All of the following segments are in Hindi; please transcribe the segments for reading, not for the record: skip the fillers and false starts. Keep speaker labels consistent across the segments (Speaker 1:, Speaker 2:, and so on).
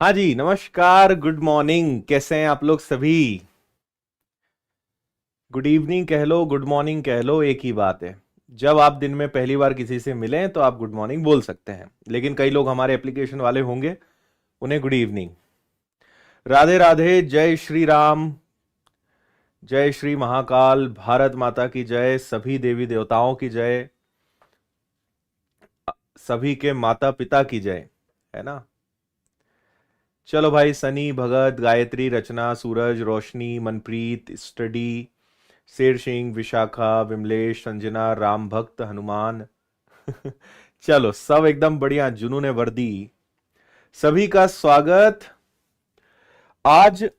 Speaker 1: हाँ जी, नमस्कार, गुड मॉर्निंग। कैसे हैं आप लोग सभी? गुड इवनिंग कह लो, गुड मॉर्निंग कह लो, एक ही बात है। जब आप दिन में पहली बार किसी से मिलें तो आप गुड मॉर्निंग बोल सकते हैं, लेकिन कई लोग हमारे एप्लीकेशन वाले होंगे, उन्हें गुड इवनिंग। राधे राधे, जय श्री राम, जय श्री महाकाल, भारत माता की जय, सभी देवी देवताओं की जय, सभी के माता पिता की जय, है ना। चलो भाई, सनी, भगत, गायत्री, रचना, सूरज, रोशनी, मनप्रीत, स्टडी, शेर सिंह, विशाखा, विमलेश, संजना, राम भक्त, हनुमान। चलो, सब एकदम बढ़िया, जुनून वर्दी। सभी का स्वागत। आज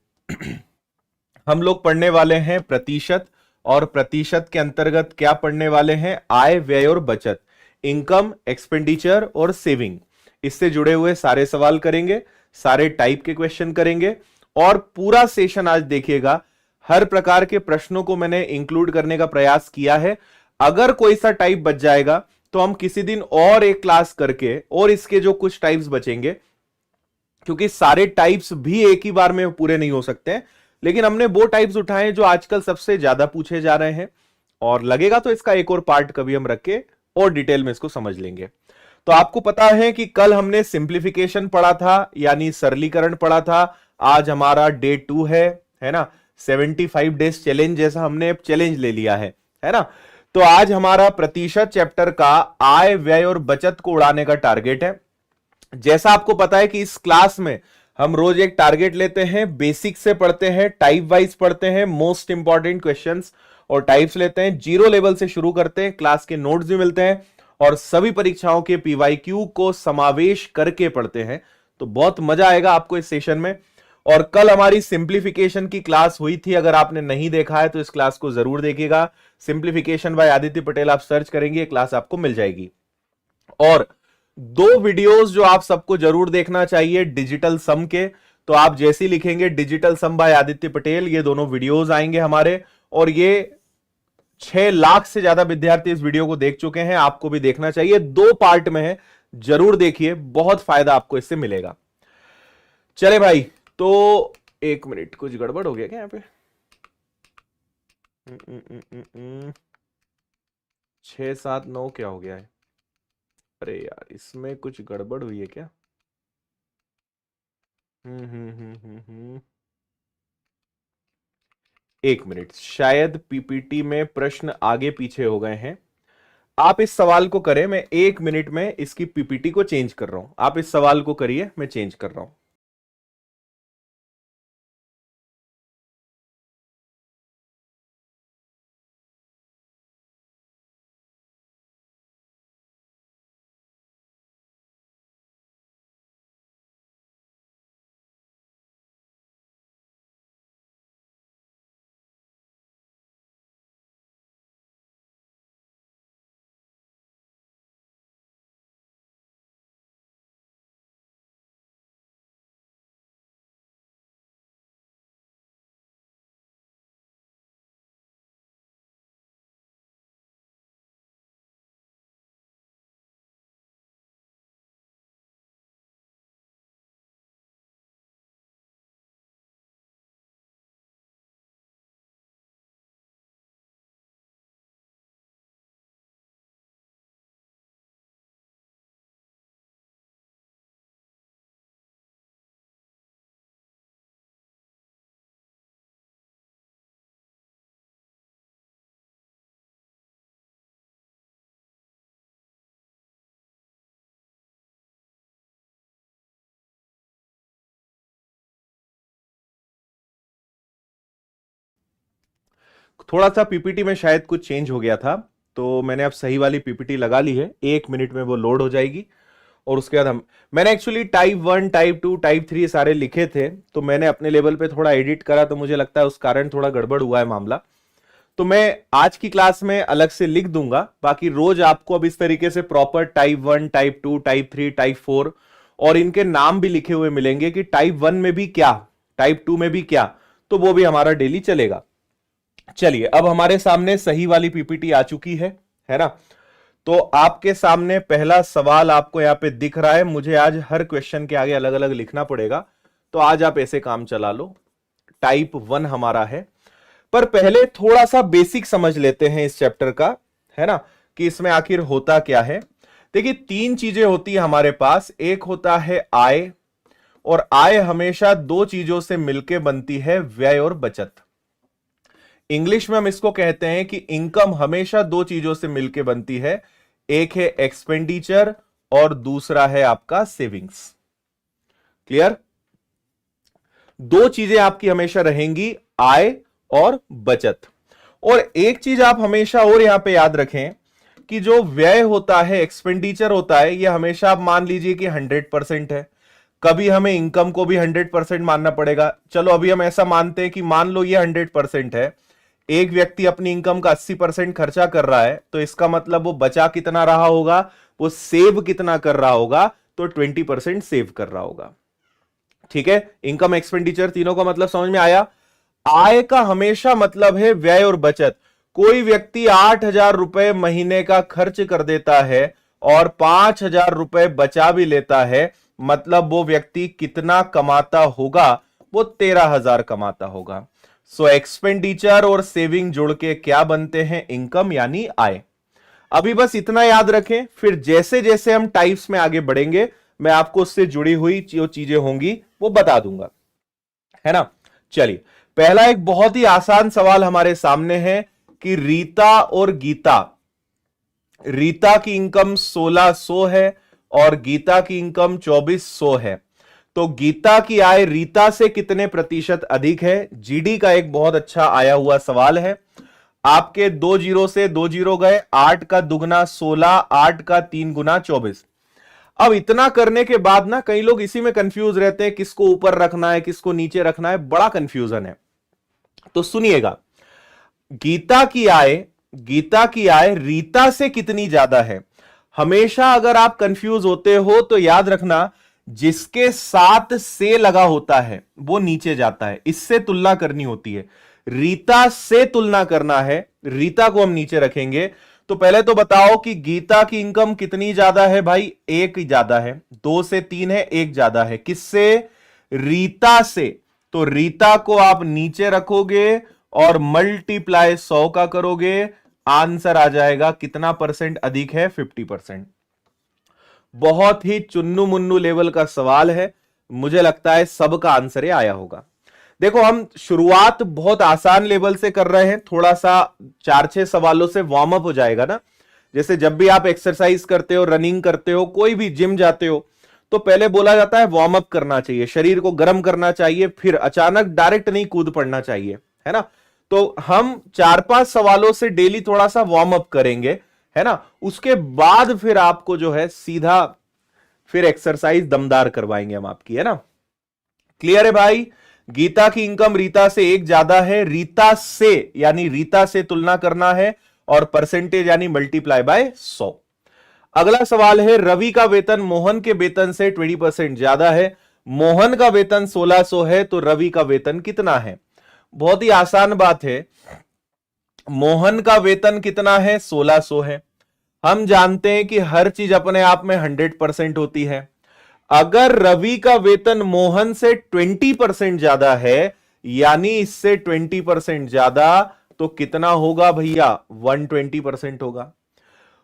Speaker 1: हम लोग पढ़ने वाले हैं प्रतिशत, और प्रतिशत के अंतर्गत क्या पढ़ने वाले हैं? आय, व्यय और बचत, इनकम, एक्सपेंडिचर और सेविंग। इससे जुड़े हुए सारे सवाल करेंगे, सारे टाइप के क्वेश्चन करेंगे, और पूरा सेशन आज देखिएगा। हर प्रकार के प्रश्नों को मैंने इंक्लूड करने का प्रयास किया है। अगर कोई सा टाइप बच जाएगा तो हम किसी दिन और एक क्लास करके, और इसके जो कुछ टाइप्स बचेंगे, क्योंकि सारे टाइप्स भी एक ही बार में पूरे नहीं हो सकते हैं, लेकिन हमने वो टाइप्स उठाए जो आजकल सबसे ज्यादा पूछे जा रहे हैं। और लगेगा तो इसका एक और पार्ट कभी हम रख के और डिटेल में इसको समझ लेंगे। तो आपको पता है कि कल हमने सिंप्लीफिकेशन पढ़ा था, यानी सरलीकरण पढ़ा था। आज हमारा डे 2 है ना। 75 डेज चैलेंज जैसा हमने चैलेंज ले लिया है ना। तो आज हमारा प्रतिशत चैप्टर का आय, व्यय और बचत को उड़ाने का टारगेट है। जैसा आपको पता है कि इस क्लास में हम रोज एक टारगेट लेते हैं, बेसिक से पढ़ते हैं, टाइप वाइज पढ़ते हैं, मोस्ट इंपॉर्टेंट क्वेश्चंस और टाइप्स लेते हैं, जीरो लेवल से शुरू करते हैं, क्लास के नोट्स भी मिलते हैं, और सभी परीक्षाओं के पीवाईक्यू को समावेश करके पढ़ते हैं। तो बहुत मजा आएगा आपको इस सेशन में। और कल हमारी सिंप्लीफिकेशन की क्लास हुई थी, अगर आपने नहीं देखा है तो इस क्लास को जरूर देखिएगा। सिंप्लीफिकेशन बाय आदित्य पटेल आप सर्च करेंगे, क्लास आपको मिल जाएगी। और दो वीडियोस जो आप सबको जरूर देखना चाहिए डिजिटल सम के, तो आप जैसे ही लिखेंगे डिजिटल सम बाय आदित्य पटेल, ये दोनों वीडियोस आएंगे हमारे। और ये 6 लाख से ज्यादा विद्यार्थी इस वीडियो को देख चुके हैं, आपको भी देखना चाहिए। दो पार्ट में है, जरूर देखिए, बहुत फायदा आपको इससे मिलेगा। चले भाई, तो एक मिनट, कुछ गड़बड़ हो गया क्या यहाँ पे? 6 7 9 क्या हो गया है? अरे यार, इसमें कुछ गड़बड़ हुई है क्या? एक मिनट, शायद पीपीटी में प्रश्न आगे पीछे हो गए हैं। आप इस सवाल को करें, मैं 1 मिनट में इसकी पीपीटी को चेंज कर रहा हूं। आप इस सवाल को करिए, मैं चेंज कर रहा हूं। थोड़ा सा पीपीटी में शायद कुछ चेंज हो गया था, तो मैंने अब सही वाली पीपीटी लगा ली है। 1 मिनट में वो लोड हो जाएगी। और उसके बाद मैंने एक्चुअली टाइप 1, टाइप 2, टाइप 3 सारे लिखे थे, तो मैंने अपने लेवल पे थोड़ा एडिट करा, तो मुझे लगता है उस कारण थोड़ा गड़बड़ हुआ है मामला। तो मैं आज की क्लास में अलग से लिख दूंगा। बाकी रोज आपको अब इस तरीके से proper type 1, type 2, type 3, type 4 और इनके नाम भी लिखे हुए मिलेंगे कि टाइप 1 में भी क्या, टाइप 2 में भी क्या, तो वो भी हमारा डेली चलेगा। चलिए, अब हमारे सामने सही वाली पीपीटी आ चुकी है ना। तो आपके सामने पहला सवाल आपको यहां पे दिख रहा है। मुझे आज हर क्वेश्चन के आगे अलग अलग लिखना पड़ेगा, तो आज आप ऐसे काम चला लो। टाइप 1 हमारा है, पर पहले थोड़ा सा बेसिक समझ लेते हैं इस चैप्टर का, है ना, कि इसमें आखिर होता क्या है। देखिए, तीन चीजें होती है हमारे पास। एक होता है आय, और आय हमेशा दो चीजों से मिलकर बनती है, व्यय और बचत। इंग्लिश में हम इसको कहते हैं कि इनकम हमेशा दो चीजों से मिलकर बनती है, एक है एक्सपेंडिचर और दूसरा है आपका सेविंग्स। क्लियर? दो चीजें आपकी हमेशा रहेंगी, आय और बचत। और एक चीज आप हमेशा और यहां पे याद रखें कि जो व्यय होता है, एक्सपेंडिचर होता है, यह हमेशा आप मान लीजिए कि 100% है। कभी हमें इनकम को भी 100% मानना पड़ेगा। चलो अभी हम ऐसा मानते हैं कि मान लो ये 100% है, एक व्यक्ति अपनी इनकम का 80% खर्चा कर रहा है, तो इसका मतलब वो बचा कितना रहा होगा, वो सेव कितना कर रहा होगा, तो 20% सेव कर रहा होगा। ठीक है, इनकम एक्सपेंडिचर तीनों का मतलब समझ में आया। आय का हमेशा मतलब है व्यय और बचत। कोई व्यक्ति 8,000 रुपए महीने का खर्च कर देता है और 5,000 रुपए बचा भी लेता है, मतलब वो व्यक्ति कितना कमाता होगा, वो 13,000 कमाता होगा। सो एक्सपेंडिचर और सेविंग जुड़ के क्या बनते हैं, इनकम यानी आय। अभी बस इतना याद रखें, फिर जैसे जैसे हम टाइप्स में आगे बढ़ेंगे मैं आपको उससे जुड़ी हुई जो चीजें होंगी वो बता दूंगा, है ना। चलिए, पहला एक बहुत ही आसान सवाल हमारे सामने है कि रीता और गीता, रीता की इनकम 1600 है और गीता की इनकम 2400 है। तो गीता की आय रीता से कितने प्रतिशत अधिक है? जीडी का एक बहुत अच्छा आया हुआ सवाल है। आपके 2 जीरो से 2 जीरो गए, 8 का दुगना 16, 8 का 3 गुना 24। अब इतना करने के बाद ना कई लोग इसी में कंफ्यूज रहते हैं, किसको ऊपर रखना है किसको नीचे रखना है, बड़ा कंफ्यूजन है। तो सुनिएगा, गीता की आय रीता से कितनी ज्यादा है। हमेशा अगर आप कंफ्यूज होते हो तो याद रखना, जिसके साथ से लगा होता है वो नीचे जाता है, इससे तुलना करनी होती है। रीता से तुलना करना है, रीता को हम नीचे रखेंगे। तो पहले तो बताओ कि गीता की इनकम कितनी ज्यादा है भाई? एक ज्यादा है, 2 से 3 है, एक ज्यादा है। किससे? रीता से। तो रीता को आप नीचे रखोगे और मल्टीप्लाई 100 का करोगे, आंसर आ जाएगा कितना परसेंट अधिक है? 50%। बहुत ही चुन्नू मुन्नू लेवल का सवाल है, मुझे लगता है सबका आंसर ये आया होगा। देखो, हम शुरुआत बहुत आसान लेवल से कर रहे हैं, थोड़ा सा 4-6 सवालों से वार्म अप हो जाएगा ना। जैसे जब भी आप एक्सरसाइज करते हो, रनिंग करते हो, कोई भी जिम जाते हो, तो पहले बोला जाता है वार्म अप करना चाहिए, शरीर को गर्म करना चाहिए, फिर अचानक डायरेक्ट नहीं कूद पड़ना चाहिए, है ना। तो हम 4-5 सवालों से डेली थोड़ा सा वार्म अप करेंगे, है ना। उसके बाद फिर आपको जो है सीधा फिर एक्सरसाइज दमदार करवाएंगे हम आपकी, है ना। क्लियर है भाई? गीता की इनकम रीता से एक ज्यादा है, रीता से यानी रीता से तुलना करना है, और परसेंटेज यानी मल्टीप्लाई बाय 100। अगला सवाल है, रवि का वेतन मोहन के वेतन से 20% ज्यादा है। मोहन का वेतन 1600 है, तो रवि का वेतन कितना है? बहुत ही आसान बात है, मोहन का वेतन कितना है? 1600 है। हम जानते हैं कि हर चीज अपने आप में 100% होती है। अगर रवि का वेतन मोहन से 20% ज्यादा है, यानी इससे 20% ज्यादा, तो कितना होगा भैया? 120% होगा।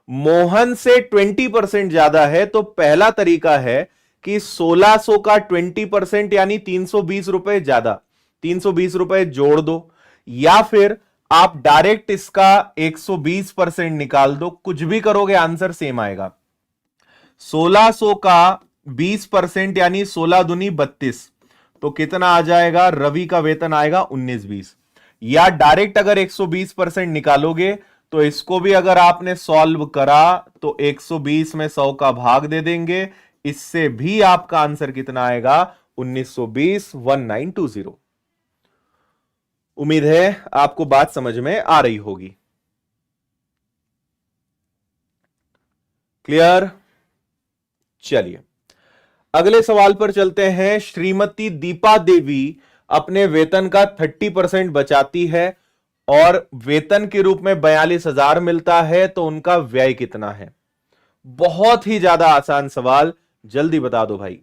Speaker 1: मोहन से 20% ज्यादा है, तो पहला तरीका है कि 1600 का 20% यानी 320 रुपए ज्यादा, 320 रुपए जोड़ दो, या फिर आप डायरेक्ट इसका 120% निकाल दो। कुछ भी करोगे आंसर सेम आएगा। 1600 का 20% यानी 16 दूनी 32, तो कितना आ जाएगा? रवि का वेतन आएगा 1920। या डायरेक्ट अगर 120% निकालोगे तो इसको भी अगर आपने सॉल्व करा तो 120 में 100 का भाग दे देंगे, इससे भी आपका आंसर कितना आएगा? 1920, 1920। उम्मीद है आपको बात समझ में आ रही होगी। क्लियर? चलिए अगले सवाल पर चलते हैं। श्रीमती दीपा देवी अपने वेतन का 30% बचाती है और वेतन के रूप में 42,000 मिलता है, तो उनका व्यय कितना है? बहुत ही ज्यादा आसान सवाल, जल्दी बता दो भाई।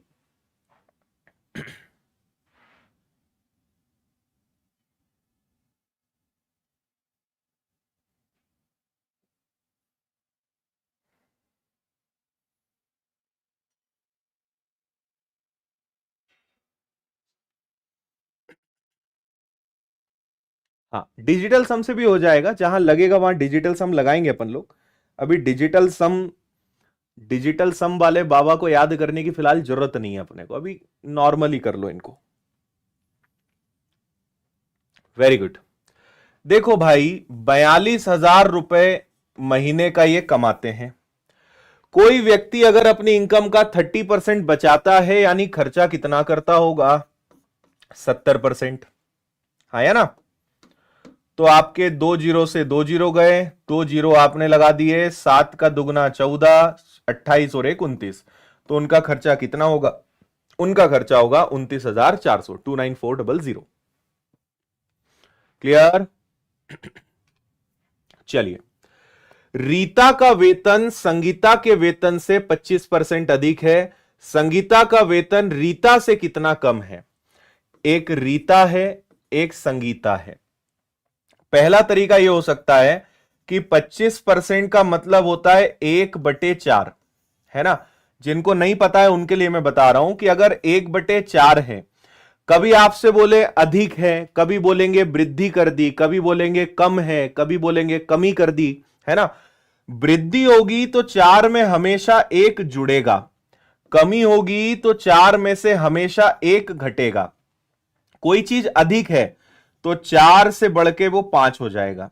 Speaker 1: हाँ, डिजिटल सम से भी हो जाएगा, जहां लगेगा वहां डिजिटल सम लगाएंगे अपन लोग। अभी डिजिटल सम वाले बाबा को याद करने की फिलहाल जरूरत नहीं है अपने को, अभी नॉर्मली कर लो इनको। Very good. देखो भाई, 42,000 रुपए महीने का ये कमाते हैं। कोई व्यक्ति अगर अपनी इनकम का 30% बचाता है, यानी खर्चा कितना करता होगा? 70%। हाँ या ना? तो आपके 2 जीरो से 2 जीरो गए, 2 जीरो आपने लगा दिए, 7 का दुगना 14, 28 और 1 29। तो उनका खर्चा कितना होगा? उनका खर्चा होगा 29,400, 29400। क्लियर? चलिए, रीता का वेतन संगीता के वेतन से 25% अधिक है। संगीता का वेतन रीता से कितना कम है? एक रीता है, एक संगीता है। पहला तरीका यह हो सकता है कि 25% का मतलब होता है 1/4, है ना? जिनको नहीं पता है उनके लिए मैं बता रहा हूं कि अगर 1/4 है, कभी आपसे बोले अधिक है, कभी बोलेंगे वृद्धि कर दी, कभी बोलेंगे कम है, कभी बोलेंगे कमी कर दी, है ना? वृद्धि होगी तो 4 में हमेशा 1 जुड़ेगा, कमी होगी तो 4 में से हमेशा 1 घटेगा। कोई चीज अधिक है तो 4 से बढ़ के वो 5 हो जाएगा।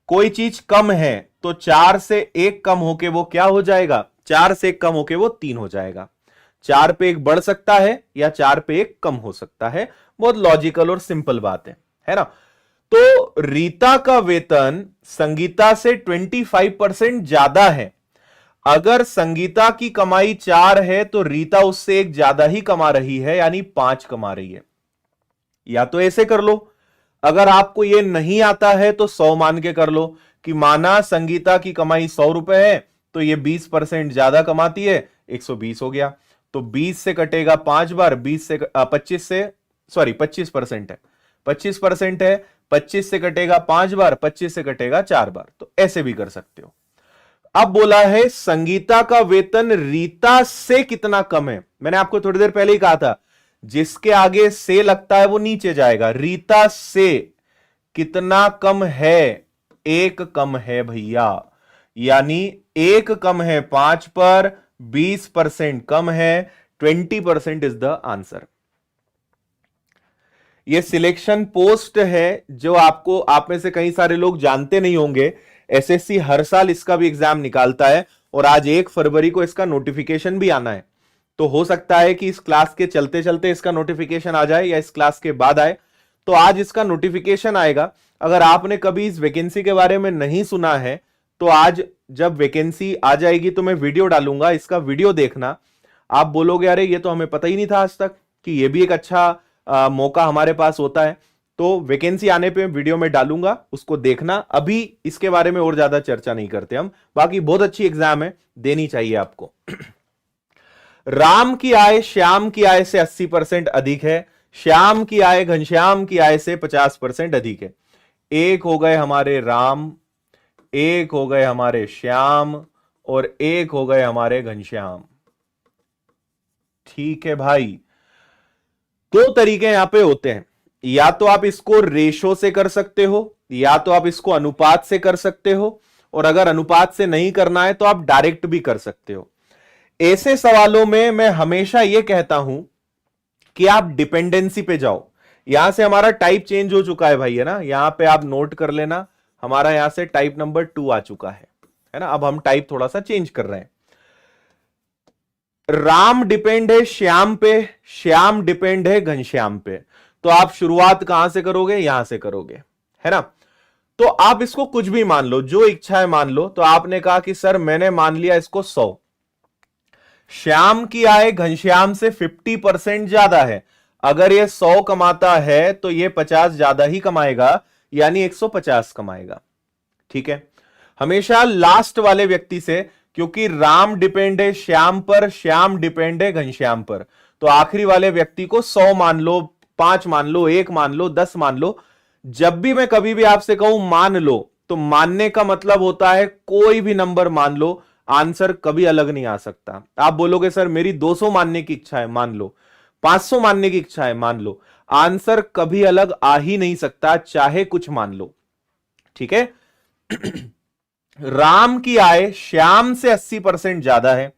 Speaker 1: कोई चीज कम है तो 4 से 1 कम होके वो क्या हो जाएगा? 4 से 1 कम होके वो 3 हो जाएगा। 4 पे 1 बढ़ सकता है या 4 पे 1 कम हो सकता है। बहुत लॉजिकल और सिंपल बात है ना? तो रीता का वेतन संगीता से 25% ज्यादा है। अगर संगीता की कमाई 4 है तो रीता उससे 1 ज्यादा ही कमा रही है, यानी 5 कमा रही है। या तो ऐसे कर लो, अगर आपको यह नहीं आता है तो 100 मान के कर लो कि माना संगीता की कमाई 100 रुपए है, तो ये 20% ज्यादा कमाती है, 120 हो गया। तो 20 से कटेगा 5 बार, 20 से 25 से, सॉरी 25% है, 25% है, 25 से कटेगा 5 बार, 25 से कटेगा 4 बार। तो ऐसे भी कर सकते हो। अब बोला है संगीता का वेतन रीता से कितना कम है। मैंने आपको थोड़ी देर पहले ही कहा था, जिसके आगे से लगता है वो नीचे जाएगा। रीता से कितना कम है? 1 कम है भैया, यानी 1 कम है 5 पर, 20% कम है, 20% इज द आंसर। ये सिलेक्शन पोस्ट है जो आपको, आप में से कई सारे लोग जानते नहीं होंगे। एसएससी हर साल इसका भी एग्जाम निकालता है और आज 1 फरवरी को इसका नोटिफिकेशन भी आना है। तो हो सकता है कि इस क्लास के चलते चलते इसका नोटिफिकेशन आ जाए या इस क्लास के बाद आए। तो आज इसका नोटिफिकेशन आएगा। अगर आपने कभी इस वैकेंसी के बारे में नहीं सुना है तो आज जब वैकेंसी आ जाएगी तो मैं वीडियो डालूंगा, इसका वीडियो देखना। आप बोलोगे अरे ये तो हमें पता ही नहीं था आज तक कि ये भी एक अच्छा मौका हमारे पास होता है। तो वैकेंसी आने पे वीडियो में डालूंगा, उसको देखना। अभी इसके बारे में और ज्यादा चर्चा नहीं करते हम। बाकी बहुत अच्छी एग्जाम है, देनी चाहिए आपको। राम की आय श्याम की आय से 80% अधिक है। श्याम की आय घनश्याम की आय से 50% अधिक है। 1 हो गए हमारे राम, 1 हो गए हमारे श्याम और 1 हो गए हमारे घनश्याम। ठीक है भाई, 2 तरीके यहां पे होते हैं। या तो आप इसको रेशो से कर सकते हो, या तो आप इसको अनुपात से कर सकते हो, और अगर अनुपात से नहीं करना है तो आप डायरेक्ट भी कर सकते हो। ऐसे सवालों में मैं हमेशा यह कहता हूं कि आप डिपेंडेंसी पे जाओ। यहां से हमारा टाइप चेंज हो चुका है भाई, है ना? यहां पे आप नोट कर लेना, हमारा यहां से टाइप नंबर 2 आ चुका है ना? अब हम टाइप थोड़ा सा चेंज कर रहे हैं। राम डिपेंड है श्याम पे, श्याम डिपेंड है घनश्याम पे। तो आप शुरुआत कहां से करोगे? यहां से करोगे, है ना? तो आप इसको कुछ भी मान लो, जो इच्छा है मान लो। तो आपने कहा कि सर मैंने मान लिया इसको 100। श्याम की आय घनश्याम से 50% ज्यादा है। अगर ये 100 कमाता है तो ये 50 ज्यादा ही कमाएगा, यानी 150 कमाएगा। ठीक है, हमेशा लास्ट वाले व्यक्ति से, क्योंकि राम डिपेंड है श्याम पर, श्याम डिपेंड है घनश्याम पर, तो आखिरी वाले व्यक्ति को 100 मान लो, 5 मान लो, 1 मान लो, 10 मान लो। जब भी मैं कभी भी आपसे कहूं मान लो, तो मानने का मतलब होता है कोई भी नंबर मान लो, आंसर कभी अलग नहीं आ सकता। आप बोलोगे सर मेरी 200 मानने की इच्छा है, मान लो, 500 मानने की इच्छा है, मान लो, आंसर कभी अलग आ ही नहीं सकता, चाहे कुछ मान लो। ठीक है। राम की आय श्याम से 80% ज्यादा है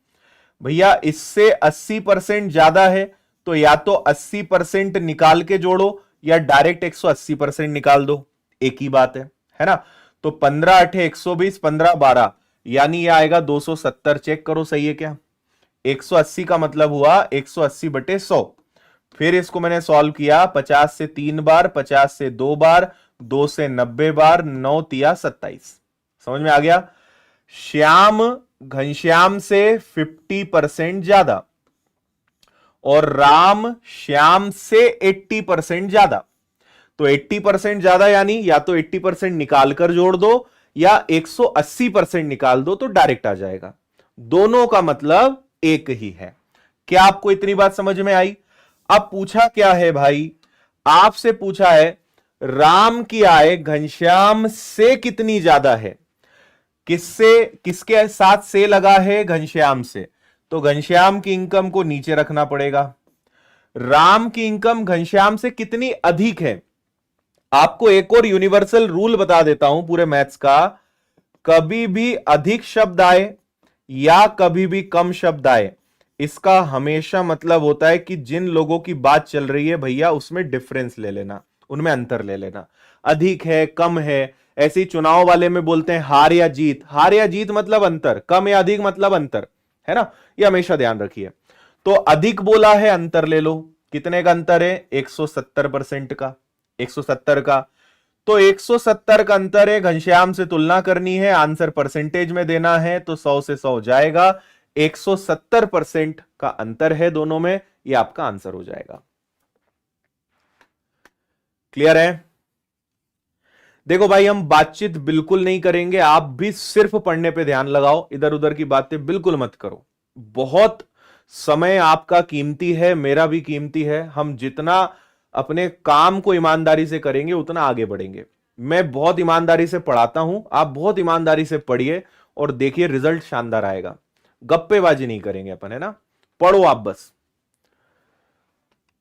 Speaker 1: भैया, इससे 80% ज्यादा है, तो या तो 80% निकाल के जोड़ो या डायरेक्ट 180% निकाल दो, एक ही बात है ना। तो 15 8 120, 15 12, यानी यह आएगा 270। चेक करो सही है क्या। 180 का मतलब हुआ 180/100। फिर इसको मैंने सॉल्व किया, 50 से 3 बार, 50 से 2 बार, 2 से 90 बार, 9 तिया 27। समझ में आ गया। श्याम घनश्याम से 50% ज्यादा और राम श्याम से 80% ज्यादा। तो 80% ज्यादा यानी या तो 80% निकाल कर जोड़ दो या 180% निकाल दो, तो डायरेक्ट आ जाएगा। दोनों का मतलब एक ही है। क्या आपको इतनी बात समझ में आई। अब पूछा क्या है भाई, आपसे पूछा है राम की आय घनश्याम से कितनी ज्यादा है। किससे, किसके साथ से लगा है, घनश्याम से, तो घनश्याम की इनकम को नीचे रखना पड़ेगा। राम की इनकम घनश्याम से कितनी अधिक है। आपको एक और यूनिवर्सल रूल बता देता हूं पूरे मैथ्स का, कभी भी अधिक शब्द आए या कभी भी कम शब्द आए, इसका हमेशा मतलब होता है कि जिन लोगों की बात चल रही है भैया उसमें डिफरेंस ले लेना, उनमें अंतर ले लेना। अधिक है, कम है, ऐसे चुनाव वाले में बोलते हैं हार या जीत, हार या जीत मतलब अंतर, कम या अधिक मतलब अंतर, है ना। ये हमेशा ध्यान रखिए। तो अधिक बोला है, अंतर ले लो, कितने का अंतर है, 170% का, 170 का। तो 170 का अंतर है, घनश्याम से तुलना करनी है, आंसर परसेंटेज में देना है, तो 100 से 100 जाएगा, 170% का अंतर है दोनों में, यह आपका आंसर हो जाएगा। क्लियर है। देखो भाई हम बातचीत बिल्कुल नहीं करेंगे, आप भी सिर्फ पढ़ने पे ध्यान लगाओ, इधर उधर की बातें बिल्कुल मत करो। बहुत समय आपका कीमती है, मेरा भी कीमती है। हम जितना अपने काम को ईमानदारी से करेंगे उतना आगे बढ़ेंगे। मैं बहुत ईमानदारी से पढ़ाता हूं, आप बहुत ईमानदारी से पढ़िए और देखिए रिजल्ट शानदार आएगा। गप्पेबाजी नहीं करेंगे अपन, है ना। पढ़ो आप बस,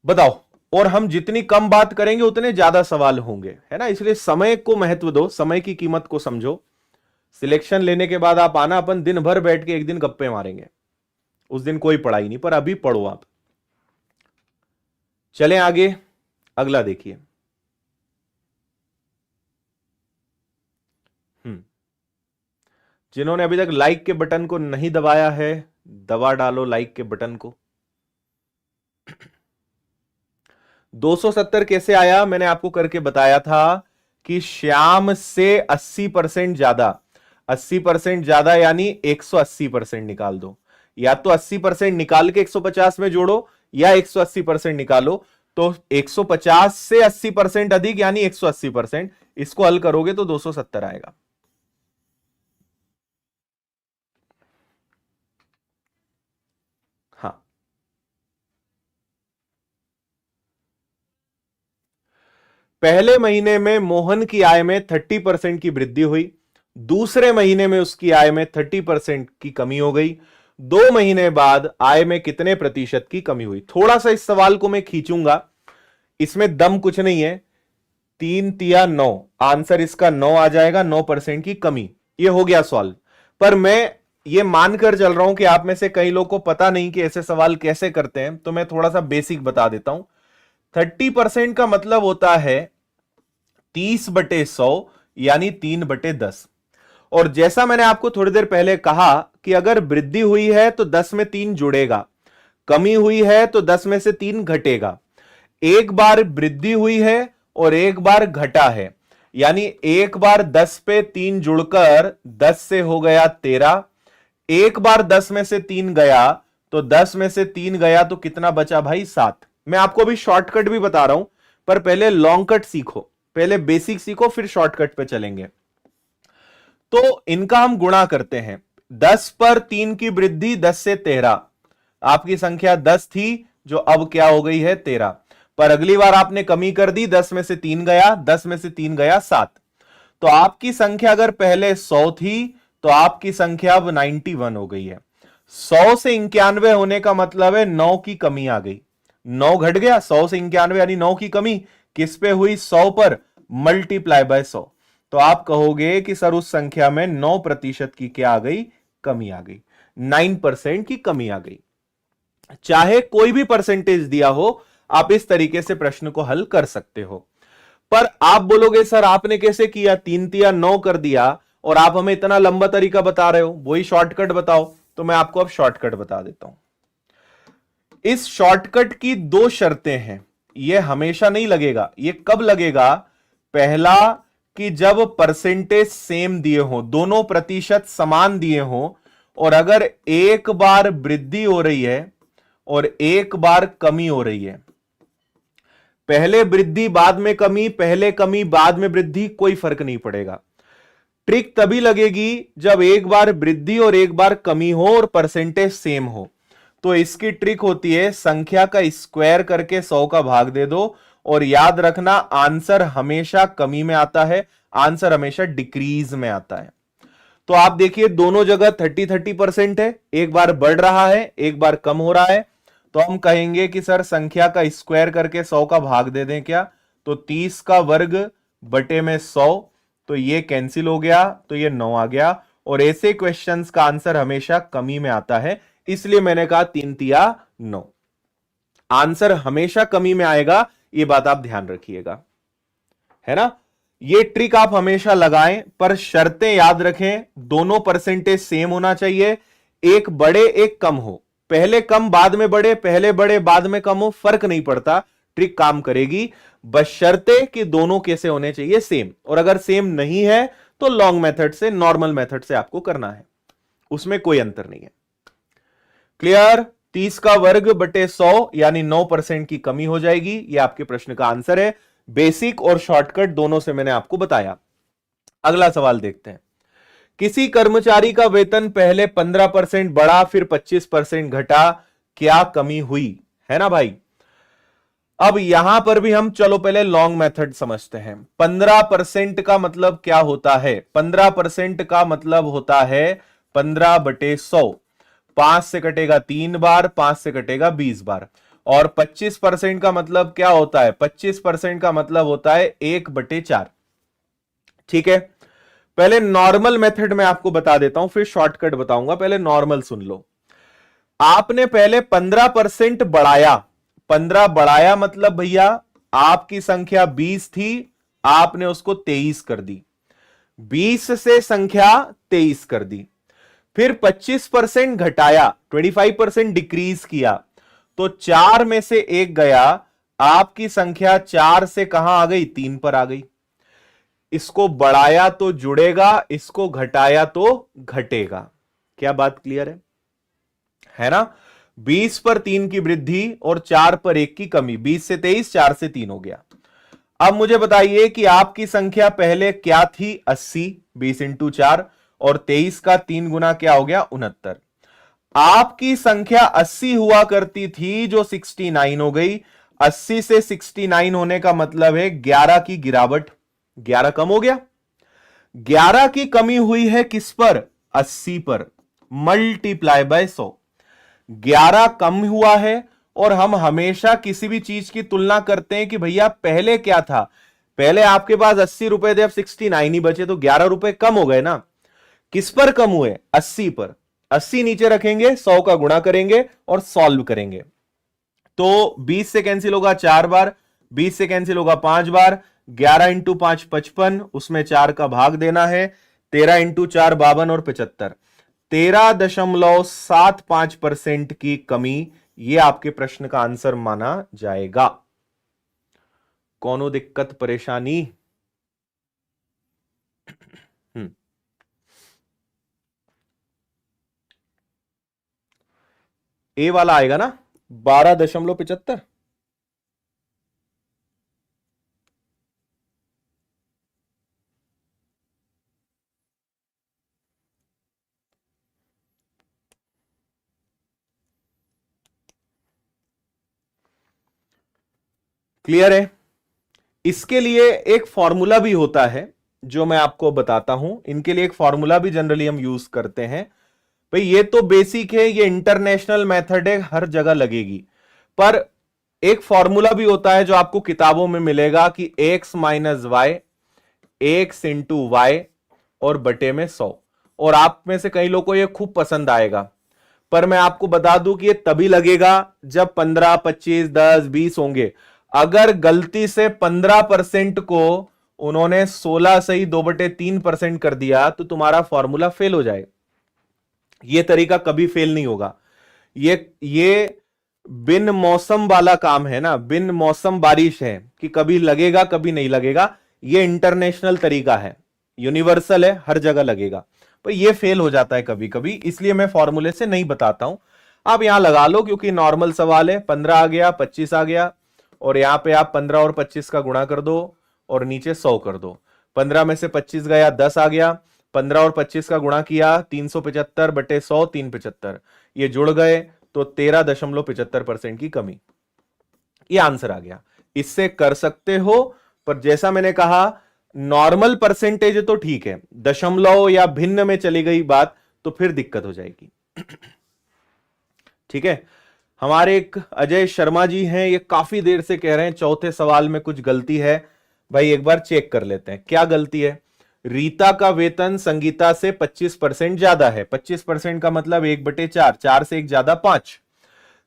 Speaker 1: बताओ। और हम जितनी कम बात करेंगे उतने ज्यादा सवाल होंगे, है ना। इसलिए समय को महत्व दो, समय की कीमत को समझो। सिलेक्शन लेने के बाद आप आना, अपन दिन भर बैठ के एक दिन गप्पे मारेंगे, उस दिन कोई पढ़ाई नहीं, पर अभी पढ़ो आप। चलें आगे, अगला देखिए। जिन्होंने अभी तक लाइक के बटन को नहीं दबाया है, दबा डालो लाइक के बटन को। 270 कैसे आया, मैंने आपको करके बताया था कि श्याम से 80% ज्यादा, 80% ज्यादा यानी 180% निकाल दो, या तो 80% निकाल के 150 में जोड़ो या 180% निकालो। तो 150 से 80% अधिक यानी 180%, इसको हल करोगे तो 270 आएगा। हाँ, पहले महीने में मोहन की आय में 30% की वृद्धि हुई, दूसरे महीने में उसकी आय में 30% की कमी हो गई, 2 महीने बाद आय में कितने प्रतिशत की कमी हुई। थोड़ा सा इस सवाल को मैं खींचूंगा, इसमें दम कुछ नहीं है। 3 तिया 9, आंसर इसका 9 आ जाएगा, 9% की कमी। ये हो गया सॉल्व। पर मैं ये मानकर चल रहा हूं कि आप में से कई लोगों को पता नहीं कि ऐसे सवाल कैसे करते हैं, तो मैं थोड़ा सा बेसिक बता देता हूं। 30% का मतलब होता है 30/100 यानी 3/10। और जैसा मैंने आपको थोड़ी देर पहले कहा कि अगर वृद्धि हुई है तो 10 में 3 जुड़ेगा, कमी हुई है तो 10 में से 3 घटेगा। एक बार वृद्धि हुई है और एक बार घटा है, यानी एक बार 10 पे 3 जुड़कर 10 से हो गया 13। एक बार 10 में से 3 गया तो 10 में से 3 गया तो कितना बचा भाई, 7। मैं आपको अभी शॉर्टकट भी बता रहा हूं, पर पहले लॉन्ग कट सीखो। पहले बेसिक सीखो फिर शॉर्टकट पे चलेंगे। तो इनका हम गुणा करते हैं। 10 पर 3 की वृद्धि 10 से 13। आपकी संख्या 10 थी जो अब क्या हो गई है 13। पर अगली बार आपने कमी कर दी, 10 में से 3 गया, 10 में से 3 गया 7। तो आपकी संख्या अगर पहले 100 थी तो आपकी संख्या अब 91 हो गई है। 100 से 91 होने का मतलब है 9 की कमी आ गई। 9 घट गया, 100 से 91 यानी 9 की कमी किस पे हुई? 100 पर, मल्टीप्लाई बाय 100। तो आप कहोगे कि सर उस संख्या में 9% की क्या आ गई? कमी आ गई। 9% की कमी आ गई। चाहे कोई भी परसेंटेज दिया हो, आप इस तरीके से प्रश्न को हल कर सकते हो। पर आप बोलोगे सर आपने कैसे किया, 3 तिया 9 कर दिया और आप हमें इतना लंबा तरीका बता रहे हो, वही शॉर्टकट बताओ। तो मैं आपको अब शॉर्टकट बता देता हूं। इस शॉर्टकट की दो शर्तें हैं। यह हमेशा नहीं लगेगा। यह कब लगेगा? पहला, कि जब परसेंटेज सेम दिए हो, दोनों प्रतिशत समान दिए हो, और अगर एक बार वृद्धि हो रही है और एक बार कमी हो रही है। पहले वृद्धि बाद में कमी, पहले कमी बाद में वृद्धि, कोई फर्क नहीं पड़ेगा। ट्रिक तभी लगेगी जब एक बार वृद्धि और एक बार कमी हो और परसेंटेज सेम हो। तो इसकी ट्रिक होती है संख्या का स्क्वायर करके 100 का भाग दे दो, और याद रखना आंसर हमेशा कमी में आता है, आंसर हमेशा डिक्रीज में आता है। तो आप देखिए दोनों जगह 30-30% है, एक बार बढ़ रहा है एक बार कम हो रहा है। तो हम कहेंगे कि सर संख्या का स्क्वायर करके 100 का भाग दे दें क्या? तो 30 का वर्ग बटे में 100, तो ये कैंसिल हो गया, तो ये 9 आ गया। और ऐसे क्वेश्चंस का आंसर हमेशा कमी में आता है, इसलिए मैंने कहा 3 तिया 9। आंसर हमेशा कमी में आएगा, ये बात आप ध्यान रखिएगा, है ना। ये ट्रिक आप हमेशा लगाएं, पर शर्तें याद रखें, दोनों परसेंटेज सेम होना चाहिए, एक बड़े एक कम हो। पहले कम बाद में बड़े, पहले बड़े बाद में कम हो, फर्क नहीं पड़ता, ट्रिक काम करेगी। बशर्ते कि दोनों कैसे होने चाहिए? सेम। और अगर सेम नहीं है तो लॉन्ग मेथड से, नॉर्मल मेथड से आपको करना है, उसमें कोई अंतर नहीं है। क्लियर? 30 का वर्ग बटे 100 यानी 9% की कमी हो जाएगी। यह आपके प्रश्न का आंसर है। बेसिक और शॉर्टकट दोनों से मैंने आपको बताया। अगला सवाल देखते हैं। किसी कर्मचारी का वेतन पहले 15% बढ़ा फिर 25% घटा, क्या कमी हुई? है ना भाई। अब यहां पर भी हम चलो पहले लॉन्ग मेथड समझते हैं। 15% का मतलब क्या होता है? 15% का मतलब होता है 15/100। 5 से कटेगा 3 बार, 5 से कटेगा 20 बार। और 25% का मतलब क्या होता है? 25% का मतलब होता है 1/4। ठीक है, पहले नॉर्मल मेथड में आपको बता देता हूं, फिर शॉर्टकट बताऊंगा। पहले नॉर्मल सुन लो। आपने पहले 15% बढ़ाया। 15 बढ़ाया मतलब भैया आपकी संख्या 20 थी, आपने उसको 23 कर दी। 20 से संख्या 23 कर दी। फिर 25% घटाया, 25% डिक्रीज किया, तो 4 में से 1 गया, आपकी संख्या 4 से कहां आ गई? 3 पर आ गई। इसको बढ़ाया तो जुड़ेगा, इसको घटाया तो घटेगा। क्या बात क्लियर है ना। 20 पर 3 की वृद्धि और 4 पर 1 की कमी, 20 से 23, 4 से 3 हो गया। अब मुझे बताइए कि आपकी संख्या पहले क्या थी? 80। 20 इंटू 4, और 23 का 3 गुना क्या हो गया? 69। आपकी संख्या 80 हुआ करती थी जो 69 हो गई। 80 से 69 होने का मतलब है 11 की गिरावट, 11 कम हो गया। 11 की कमी हुई है किस पर? 80 पर, मल्टीप्लाई बाय 100। 11 कम हुआ है, और हम हमेशा किसी भी चीज की तुलना करते हैं कि भैया पहले क्या था। पहले आपके पास 80 रुपए थे, अब 69 ही बचे, तो 11 रुपए कम हो गए ना। किस पर कम हुए? 80 पर। 80 नीचे रखेंगे, 100 का गुणा करेंगे और सॉल्व करेंगे। तो 20 से कैंसिल होगा 4 बार, 20 से कैंसिल होगा 5 बार, 11 इंटू 5 55, उसमें 4 का भाग देना है। 13 इंटू 4 52 और 75, 13.75% की कमी, यह आपके प्रश्न का आंसर माना जाएगा। कौनो दिक्कत परेशानी? ए वाला आएगा ना, 12.75। क्लियर है? इसके लिए एक फॉर्मूला भी होता है जो मैं आपको बताता हूं। इनके लिए एक फॉर्मूला भी जनरली हम यूज करते हैं। भाई ये तो बेसिक है, ये इंटरनेशनल मेथड है, हर जगह लगेगी। पर एक फॉर्मूला भी होता है जो आपको किताबों में मिलेगा कि x minus y, x into y और बटे में 100। और आप में से कई लोगों को ये खूब पसंद आएगा, पर मैं आपको बता दूं कि ये तभी लगेगा जब 15, 25, 10, 20 होंगे। अगर गलती से 15% को उन्होंने 16 से ही 2/3% कर दिया तो तुम्हारा फॉर्मूला फेल हो जाएगा। ये तरीका कभी फेल नहीं होगा। ये बिन मौसम वाला काम है ना, बिन मौसम बारिश है कि कभी लगेगा कभी नहीं लगेगा। ये इंटरनेशनल तरीका है, यूनिवर्सल है, हर जगह लगेगा। पर ये फेल हो जाता है कभी कभी, इसलिए मैं फॉर्मूले से नहीं बताता हूं। आप यहां लगा लो क्योंकि नॉर्मल सवाल है। 15 आ गया, 25 आ गया, और यहां पे आप 15 और 25 का गुणा कर दो और नीचे 100 कर दो। 15 में से 25 गया, 10 आ गया। 15 और 25 का गुणा किया, 375 बटे 100, 375, ये जुड़ गए तो 13.75% की कमी। ये आंसर आ गया। इससे कर सकते हो, पर जैसा मैंने कहा नॉर्मल परसेंटेज तो ठीक है, दशमलव या भिन्न में चली गई बात तो फिर दिक्कत हो जाएगी। ठीक है। हमारे एक अजय शर्मा जी हैं, ये काफी देर से कह रहे हैं चौथे सवाल में कुछ गलती है। भाई एक बार चेक कर लेते हैं क्या गलती है। रीता का वेतन संगीता से 25% ज्यादा है। 25% का मतलब 1/4, 4 से 1 ज्यादा 5।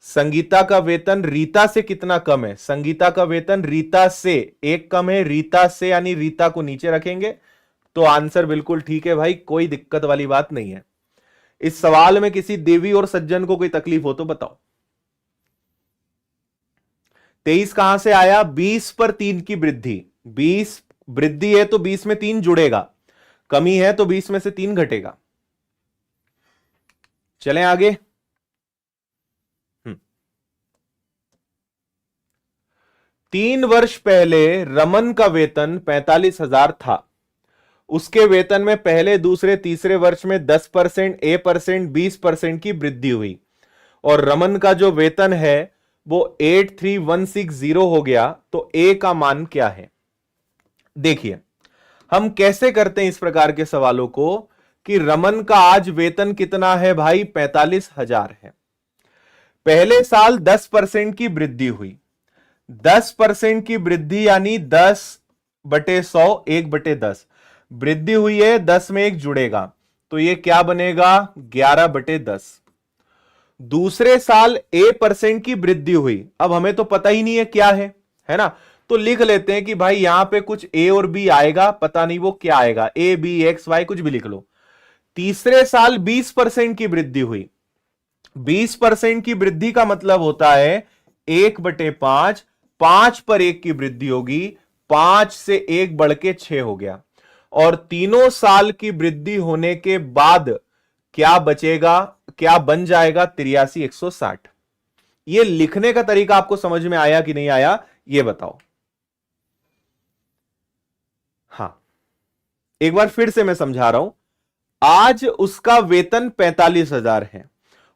Speaker 1: संगीता का वेतन रीता से कितना कम है? संगीता का वेतन रीता से 1 कम है। रीता से यानी रीता को नीचे रखेंगे तो आंसर बिल्कुल ठीक है भाई, कोई दिक्कत वाली बात नहीं है। इस सवाल में किसी देवी और सज्जन को कोई तकलीफ हो तो बताओ। 23 कहां से आया? 20 पर 3 की वृद्धि। 20 वृद्धि है तो 20 में 3 जुड़ेगा, कमी है तो 20 में से 3 घटेगा। चलें आगे। 3 वर्ष पहले रमन का वेतन 45,000 था। उसके वेतन में पहले, दूसरे, तीसरे वर्ष में 10%, A%, 20% की वृद्धि हुई और रमन का जो वेतन है वो 83,160 हो गया। तो A का मान क्या है? देखिए हम कैसे करते हैं इस प्रकार के सवालों को कि रमन का आज वेतन कितना है भाई? 45,000 है। पहले साल 10% की वृद्धि हुई। 10% की वृद्धि यानी 10/100, 1/10 वृद्धि हुई है। 10 में 1 जुड़ेगा तो ये क्या बनेगा? 11/10। दूसरे साल A% की वृद्धि हुई। अब हमें तो पता ही नहीं है क्या है ना, तो लिख लेते हैं कि भाई यहां पे कुछ A और B आएगा, पता नहीं वो क्या आएगा, A B X Y कुछ भी लिख लो। तीसरे साल 20% की वृद्धि हुई। 20% की वृद्धि का मतलब होता है 1/5, 5 पर 1 की वृद्धि होगी, 5 से 1 बढ़ के 6 हो गया। और तीनों साल की वृद्धि होने के बाद क्या बचेगा, क्या बन जाएगा? 83,160। ये लिखने का तरीका आपको समझ में आया कि नहीं आया ये बताओ। हां, एक बार फिर से मैं समझा रहा हूं। आज उसका वेतन 45,000 है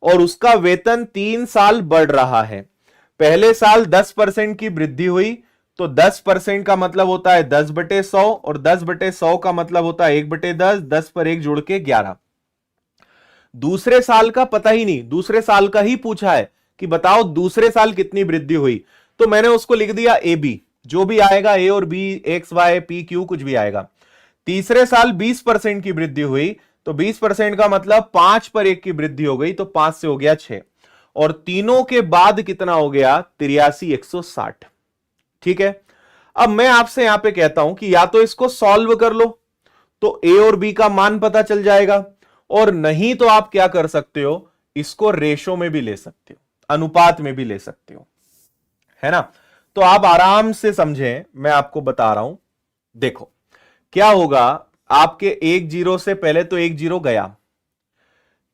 Speaker 1: और उसका वेतन 3 साल बढ़ रहा है। पहले साल 10% की वृद्धि हुई तो 10% का मतलब होता है 10/100 और 10/100 का मतलब होता है 1/10, 10 पर 1 जुड़ के 11। दूसरे साल का पता ही नहीं, दूसरे साल का ही पूछा है कि बताओ दूसरे साल कितनी वृद्धि हुई, तो मैंने उसको लिख दिया ए बी, जो भी आएगा ए और b, x y p q कुछ भी आएगा। तीसरे साल 20% की वृद्धि हुई तो 20% का मतलब 5 पर 1 की वृद्धि हो गई तो 5 से हो गया 6 और तीनों के बाद कितना हो गया? 83,160। ठीक है। अब मैं आपसे यहां पे कहता हूं कि या तो इसको सॉल्व कर लो तो ए और बी का मान पता चल जाएगा, और नहीं तो आप क्या कर सकते हो, इसको रेशो में भी ले सकते हो, अनुपात में भी ले सकते हो, है ना। तो आप आराम से समझें, मैं आपको बता रहा हूं। देखो क्या होगा, आपके 1 जीरो से पहले तो 1 जीरो गया,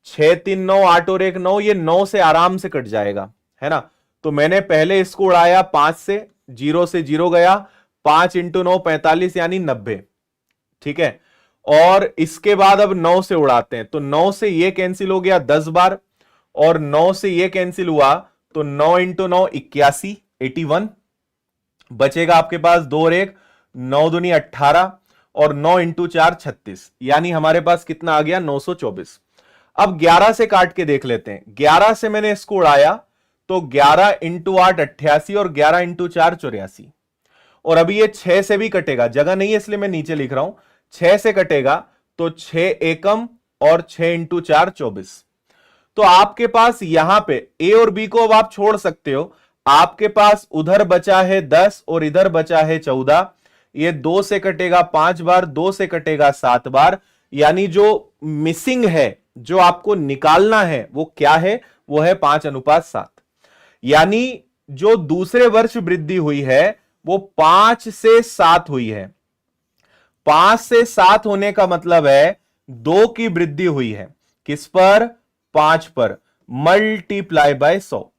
Speaker 1: 6 3 9 8 और 1 9, ये 9 से आराम से कट जाएगा, है ना। तो मैंने पहले इसको उड़ाया 5 से, 0 से 0 गया, 5 × 9 45 यानी 90। ठीक है। और इसके बाद अब 9 से उड़ाते हैं तो 9 से ये कैंसिल हो गया 10 बार, और 9 से ये कैंसिल हुआ तो 9 × 9 81, 81 बचेगा आपके पास 2 और 1 9 दूनी 18 और 9 इंटू 4 36, यानी हमारे पास कितना आ गया 924। अब 11 से काट के देख लेते हैं। 11 से मैंने इसको उड़ाया तो 11 इंटू 8 88 और 11 इंटू 4 84। और अभी ये 6 से भी कटेगा, जगह नहीं है इसलिए मैं नीचे लिख रहा हूं। 6 से कटेगा तो 6 एकम और 6 इंटू 4 24। तो आपके पास यहां पे ए और बी को अब आप छोड़ सकते हो। आपके पास उधर बचा है 10 और इधर बचा है 14। ये 2 से कटेगा 5 बार, 2 से कटेगा 7 बार, यानी जो मिसिंग है, जो आपको निकालना है वो क्या है, वो है 5:7। यानी जो दूसरे वर्ष वृद्धि हुई है वो 5 से 7 हुई है। 5 से 7 होने का मतलब है 2 की वृद्धि हुई है। किस पर? 5 पर, मल्टीप्लाई बाय 100।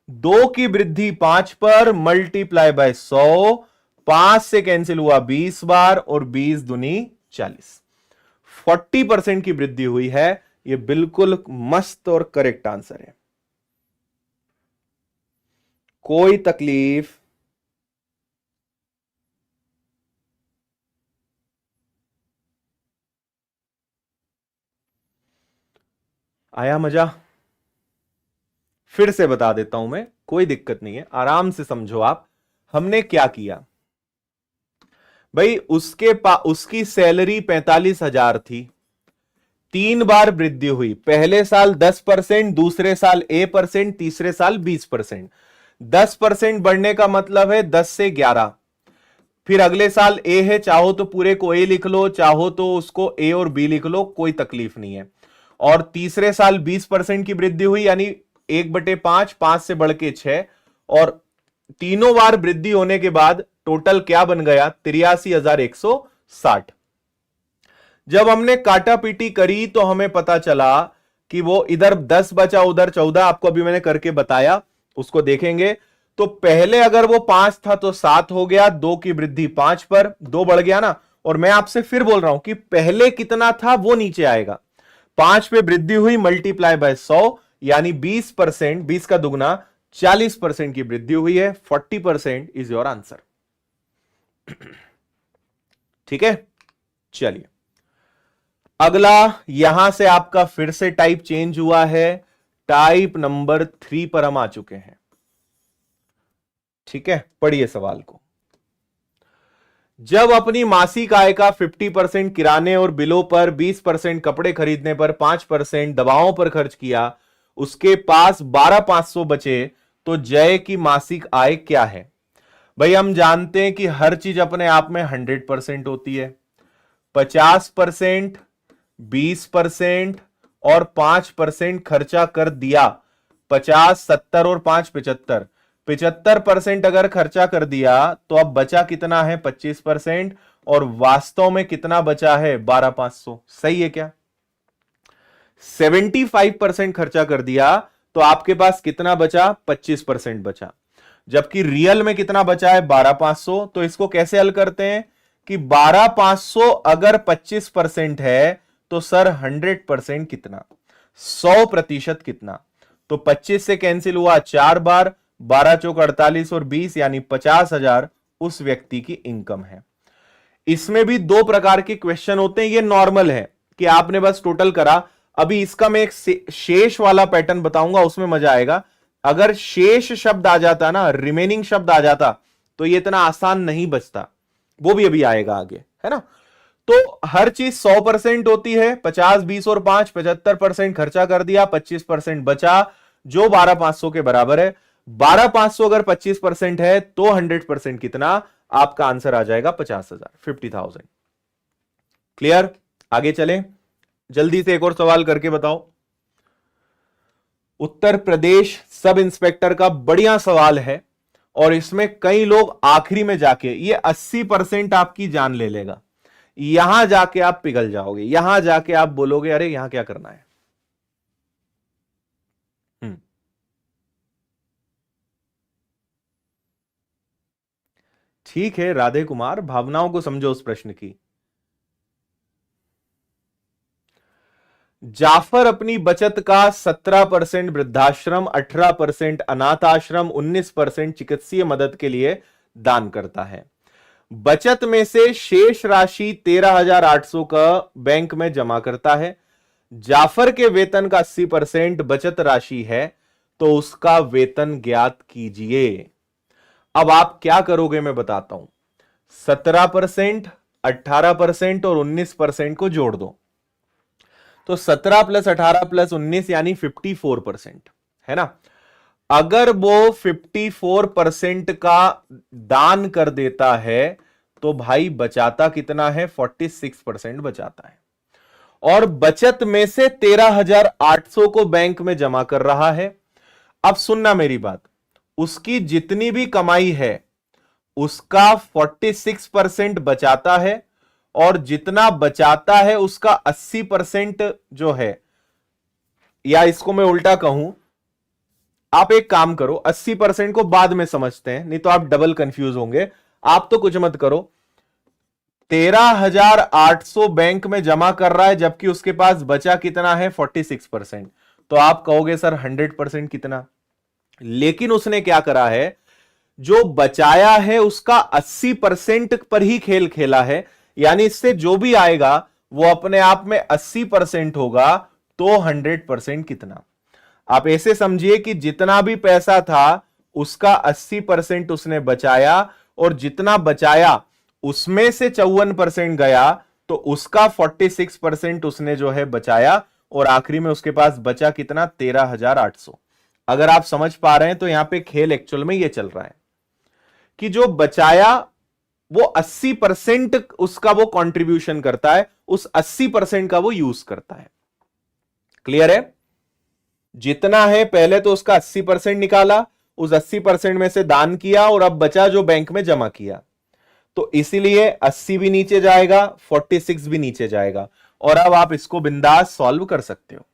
Speaker 1: 2 की वृद्धि 5 पर मल्टीप्लाई बाय 100। 5 से कैंसिल हुआ 20 बार और 20 दूनी 40। 40% की वृद्धि हुई है। यह बिल्कुल मस्त और करेक्ट आंसर है। कोई तकलीफ? आया मजा? फिर से बता देता हूं मैं, कोई दिक्कत नहीं है, आराम से समझो आप। हमने क्या किया भाई, उसकी सैलरी 45,000 थी। 3 बार वृद्धि हुई, पहले साल 10%, दूसरे साल A%, तीसरे साल 20%। 10% बढ़ने का मतलब है 10 से 11। फिर अगले साल ए है, चाहो तो पूरे को ए लिख लो, चाहो तो उसको ए और बी लिख लो, कोई तकलीफ नहीं है। और तीसरे साल 20% की वृद्धि हुई, यानी 1/5, 5 से बढ़ के 6। और तीनों बार वृद्धि होने के बाद टोटल क्या बन गया? 83,160। जब हमने काटा पीटी करी तो हमें पता चला कि वो इधर 10 बचा, उधर 14। आपको अभी मैंने करके बताया, उसको देखेंगे। तो पहले अगर वो 5 था तो 7 हो गया, 2 की वृद्धि 5 पर, 2 बढ़ गया ना। और मैं आपसे फिर बोल रहा हूं कि पहले कितना था वो नीचे आएगा। 5 पे वृद्धि हुई मल्टीप्लाई बाय 100, यानी 20%, 20 का दुगना 40% की वृद्धि हुई है। 40% इज योर आंसर। ठीक है, चलिए अगला। यहां से आपका फिर से टाइप चेंज हुआ है, टाइप नंबर 3 पर हम आ चुके हैं। ठीक है, पढ़िए सवाल को। जब अपनी मासिक आय का 50% किराने और बिलों पर, 20% कपड़े खरीदने पर, 5% दवाओं पर खर्च किया, उसके पास 12,500 बचे, तो जय की मासिक आय क्या है? भाई हम जानते हैं कि हर चीज अपने आप में 100% होती है। 50%, 20% और 5% खर्चा कर दिया। 50, 70 और 5 75। 75% अगर खर्चा कर दिया तो अब बचा कितना है? 25%। और वास्तव में कितना बचा है? 12,500। सही है क्या? 75% खर्चा कर दिया तो आपके पास कितना बचा? 25% बचा। जबकि रियल में कितना बचा है? 12,500। तो इसको कैसे हल करते हैं कि 12,500 अगर 25% है तो सर 100% कितना? 100% कितना? तो 25 से कैंसिल हुआ 4 बार, 12 चौक 48 और 20, यानी 50,000 उस व्यक्ति की इनकम है। इसमें भी 2 प्रकार के क्वेश्चन होते हैं। ये नॉर्मल है कि आपने बस टोटल करा। अभी इसका मैं एक शेष वाला पैटर्न बताऊंगा, उसमें मजा आएगा। अगर शेष शब्द आ जाता ना, रिमेनिंग शब्द आ जाता, तो ये इतना आसान नहीं बचता। वो भी अभी आएगा आगे, है ना। तो हर चीज 100% होती है। 50, 20 और 5, 75% खर्चा कर दिया, 25% बचा, जो 12,500 के बराबर है। 12,500 अगर 25% है तो 100% कितना? आपका आंसर आ जाएगा 50,000, 50,000। क्लियर? आगे चलें, जल्दी से एक और सवाल करके बताओ। उत्तर प्रदेश सब इंस्पेक्टर का बढ़िया सवाल है, और इसमें कई लोग आखिरी में जाके ये 80% आपकी जान ले लेगा। यहां जाके आप पिघल जाओगे, यहां जाके आप बोलोगे अरे यहां क्या करना है। ठीक है राधे कुमार, भावनाओं को समझो उस प्रश्न की। जाफर अपनी बचत का 17% वृद्धाश्रम, 18% अनाथ आश्रम, 19% चिकित्सीय मदद के लिए दान करता है। बचत में से शेष राशि 13,800 का बैंक में जमा करता है। जाफर के वेतन का 80% बचत राशि है, तो उसका वेतन ज्ञात कीजिए। अब आप क्या करोगे मैं बताता हूं। 17%, 18% और 19% को जोड़ दो, तो 17 + 18 + 19 यानी 54%, है ना। अगर वो 54% का दान कर देता है तो भाई बचाता कितना है, 46% बचाता है। और बचत में से 13,800 को बैंक में जमा कर रहा है। अब सुनना मेरी बात, उसकी जितनी भी कमाई है उसका 46% बचाता है, और जितना बचाता है उसका 80% जो है, या इसको मैं उल्टा कहूं, आप एक काम करो, 80% को बाद में समझते हैं, नहीं तो आप डबल कंफ्यूज होंगे। आप तो कुछ मत करो, 13,800 बैंक में जमा कर रहा है, जबकि उसके पास बचा कितना है, 46%। तो आप कहोगे सर 100% कितना, लेकिन उसने क्या करा है, जो बचाया है उसका 80% पर ही खेल खेला है। यानी इससे जो भी आएगा वो अपने आप में 80% होगा, तो 100% कितना। आप ऐसे समझिए कि जितना भी पैसा था उसका 80% उसने बचाया, और जितना बचाया उसमें से 54% गया, तो उसका 46% उसने जो है बचाया, और आखिरी में उसके पास बचा कितना, 13,800। अगर आप समझ पा रहे हैं तो यहां पे खेल एक्चुअल में ये चल रहा है कि जो बचाया वो 80% उसका वो कंट्रीब्यूशन करता है, उस 80% का वो यूज करता है। क्लियर है। जितना है पहले तो उसका 80% निकाला, उस 80% में से दान किया, और अब बचा जो बैंक में जमा किया, तो इसीलिए 80 भी नीचे जाएगा, 46 भी नीचे जाएगा। और अब आप इसको बिंदास सॉल्व कर सकते हो।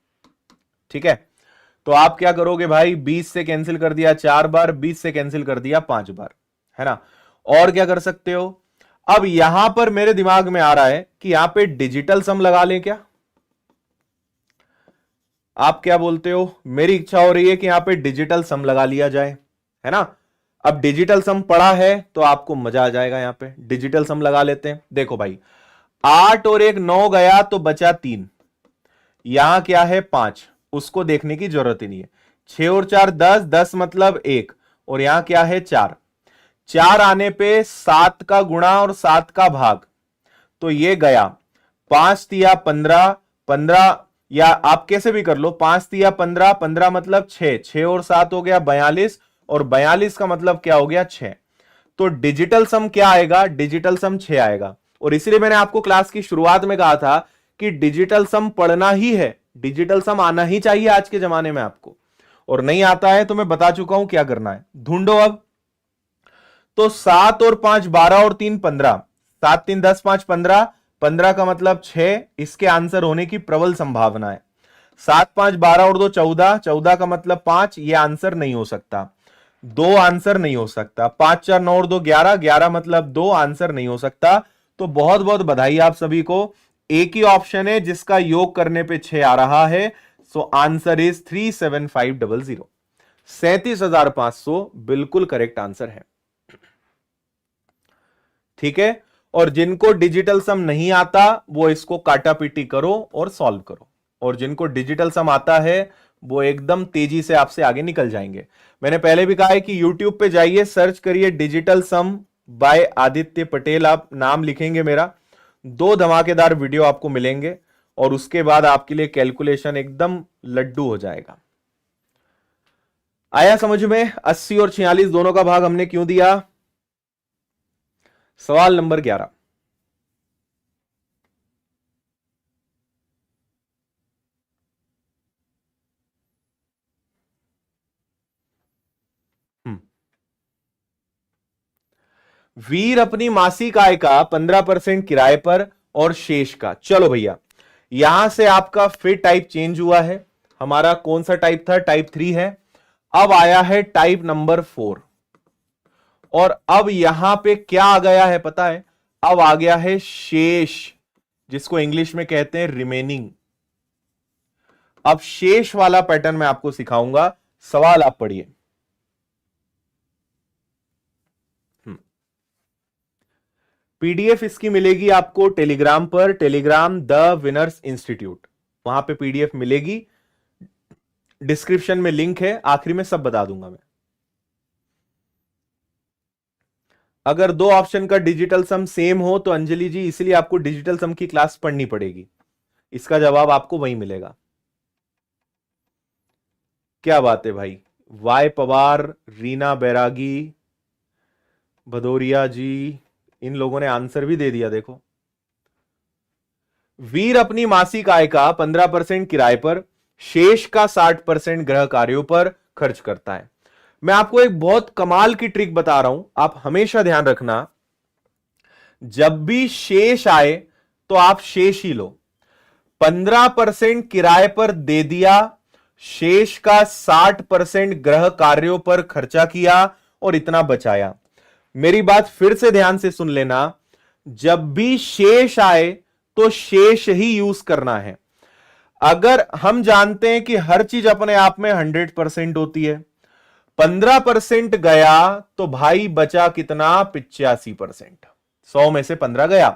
Speaker 1: ठीक है, तो आप क्या करोगे भाई, 20 से कैंसिल कर दिया 4 बार, 20 से कैंसिल कर दिया 5 बार, है ना। और क्या कर सकते हो, अब यहां पर मेरे दिमाग में आ रहा है कि यहां पे डिजिटल सम लगा लें क्या। आप क्या बोलते हो, मेरी इच्छा हो रही है कि यहां पे डिजिटल सम लगा लिया जाए, है ना। अब डिजिटल सम पड़ा है तो आपको मजा आ जाएगा, यहां पे डिजिटल सम लगा लेते हैं। देखो भाई, 8 और 1 9 गया तो बचा 3, यहां क्या है 5, उसको देखने की जरूरत ही नहीं है। 6 और 4 10, 10 मतलब 1, और यहां क्या है 4, 4 आने पे 7 का गुणा और 7 का भाग, तो ये गया। 5 तिया 15, 15, या आप कैसे भी कर लो, 5 तिया 15, 15 मतलब 6, 6 और 7 हो गया 42, और 42 का मतलब क्या हो गया 6। तो डिजिटल सम क्या आएगा, डिजिटल सम 6 आएगा। और इसीलिए मैंने आपको क्लास की शुरुआत में कहा था कि डिजिटल सम पढ़ना ही है, डिजिटल सम आना ही चाहिए आज के जमाने में आपको। और नहीं आता है तो मैं बता चुका हूं क्या करना है, ढूंढो अब। तो 7 और 5 12 और 3 15, 7 3 10 5 15, 15 का मतलब 6, इसके आंसर होने की प्रबल संभावना है। 7 5 12 और 2 14, 14 का मतलब 5, ये आंसर नहीं हो सकता। 2 आंसर नहीं हो सकता। 5 4 9 और 2 11, 11 मतलब 2, आंसर नहीं हो सकता। तो बहुत बहुत बधाई आप सभी को, एक ही ऑप्शन है जिसका योग करने पे 6 आ रहा है। सो आंसर इज 37500, 37,500 बिल्कुल करेक्ट आंसर है। ठीक है, और जिनको डिजिटल सम नहीं आता वो इसको काटा पीटी करो और सॉल्व करो, और जिनको डिजिटल सम आता है वो एकदम तेजी से आपसे आगे निकल जाएंगे। मैंने पहले भी कहा है कि YouTube पे जाइए, सर्च करिए डिजिटल सम बाय आदित्य पटेल, आप नाम लिखेंगे मेरा, 2 धमाकेदार वीडियो आपको मिलेंगे, और उसके बाद आपके लिए कैलकुलेशन एकदम लड्डू हो जाएगा। आया समझ में, 80 और 46 दोनों का भाग हमने क्यों दिया। सवाल नंबर 11, वीर अपनी मासिक आय का 15% किराए पर और शेष का, चलो भैया यहां से आपका फिर टाइप चेंज हुआ है। हमारा कौन सा टाइप था, टाइप 3 है। अब आया है टाइप नंबर 4, और अब यहां पे क्या आ गया है पता है, अब आ गया है शेष, जिसको इंग्लिश में कहते हैं रिमेनिंग। अब शेष वाला पैटर्न मैं आपको सिखाऊंगा। सवाल आप पढ़िए। पीडीएफ इसकी मिलेगी आपको टेलीग्राम पर, टेलीग्राम द विनर्स इंस्टीट्यूट, वहां पे पीडीएफ मिलेगी। डिस्क्रिप्शन में लिंक है, आखिरी में सब बता दूंगा मैं। अगर दो ऑप्शन का डिजिटल सम सेम हो तो अंजलि जी इसलिए आपको डिजिटल सम की क्लास पढ़नी पड़ेगी, इसका जवाब आपको वहीं मिलेगा। क्या बात है भाई, वाई पवार, रीना बैरागी, भदौरिया जी, इन लोगों ने आंसर भी दे दिया। देखो, वीर अपनी मासिक आय का 15% किराए पर, शेष का 60% गृह कार्यों पर खर्च करता है। मैं आपको एक बहुत कमाल की ट्रिक बता रहा हूं, आप हमेशा ध्यान रखना, जब भी शेष आए तो आप शेष ही लो। 15% किराए पर दे दिया, शेष का 60% गृह कार्यों पर खर्चा किया और इतना बचाया। मेरी बात फिर से ध्यान से सुन लेना, जब भी शेष आए तो शेष ही यूज करना है। अगर हम जानते हैं कि हर चीज अपने आप में 100% होती है, 15% गया तो भाई बचा कितना, 85%। 100 में से 15 गया,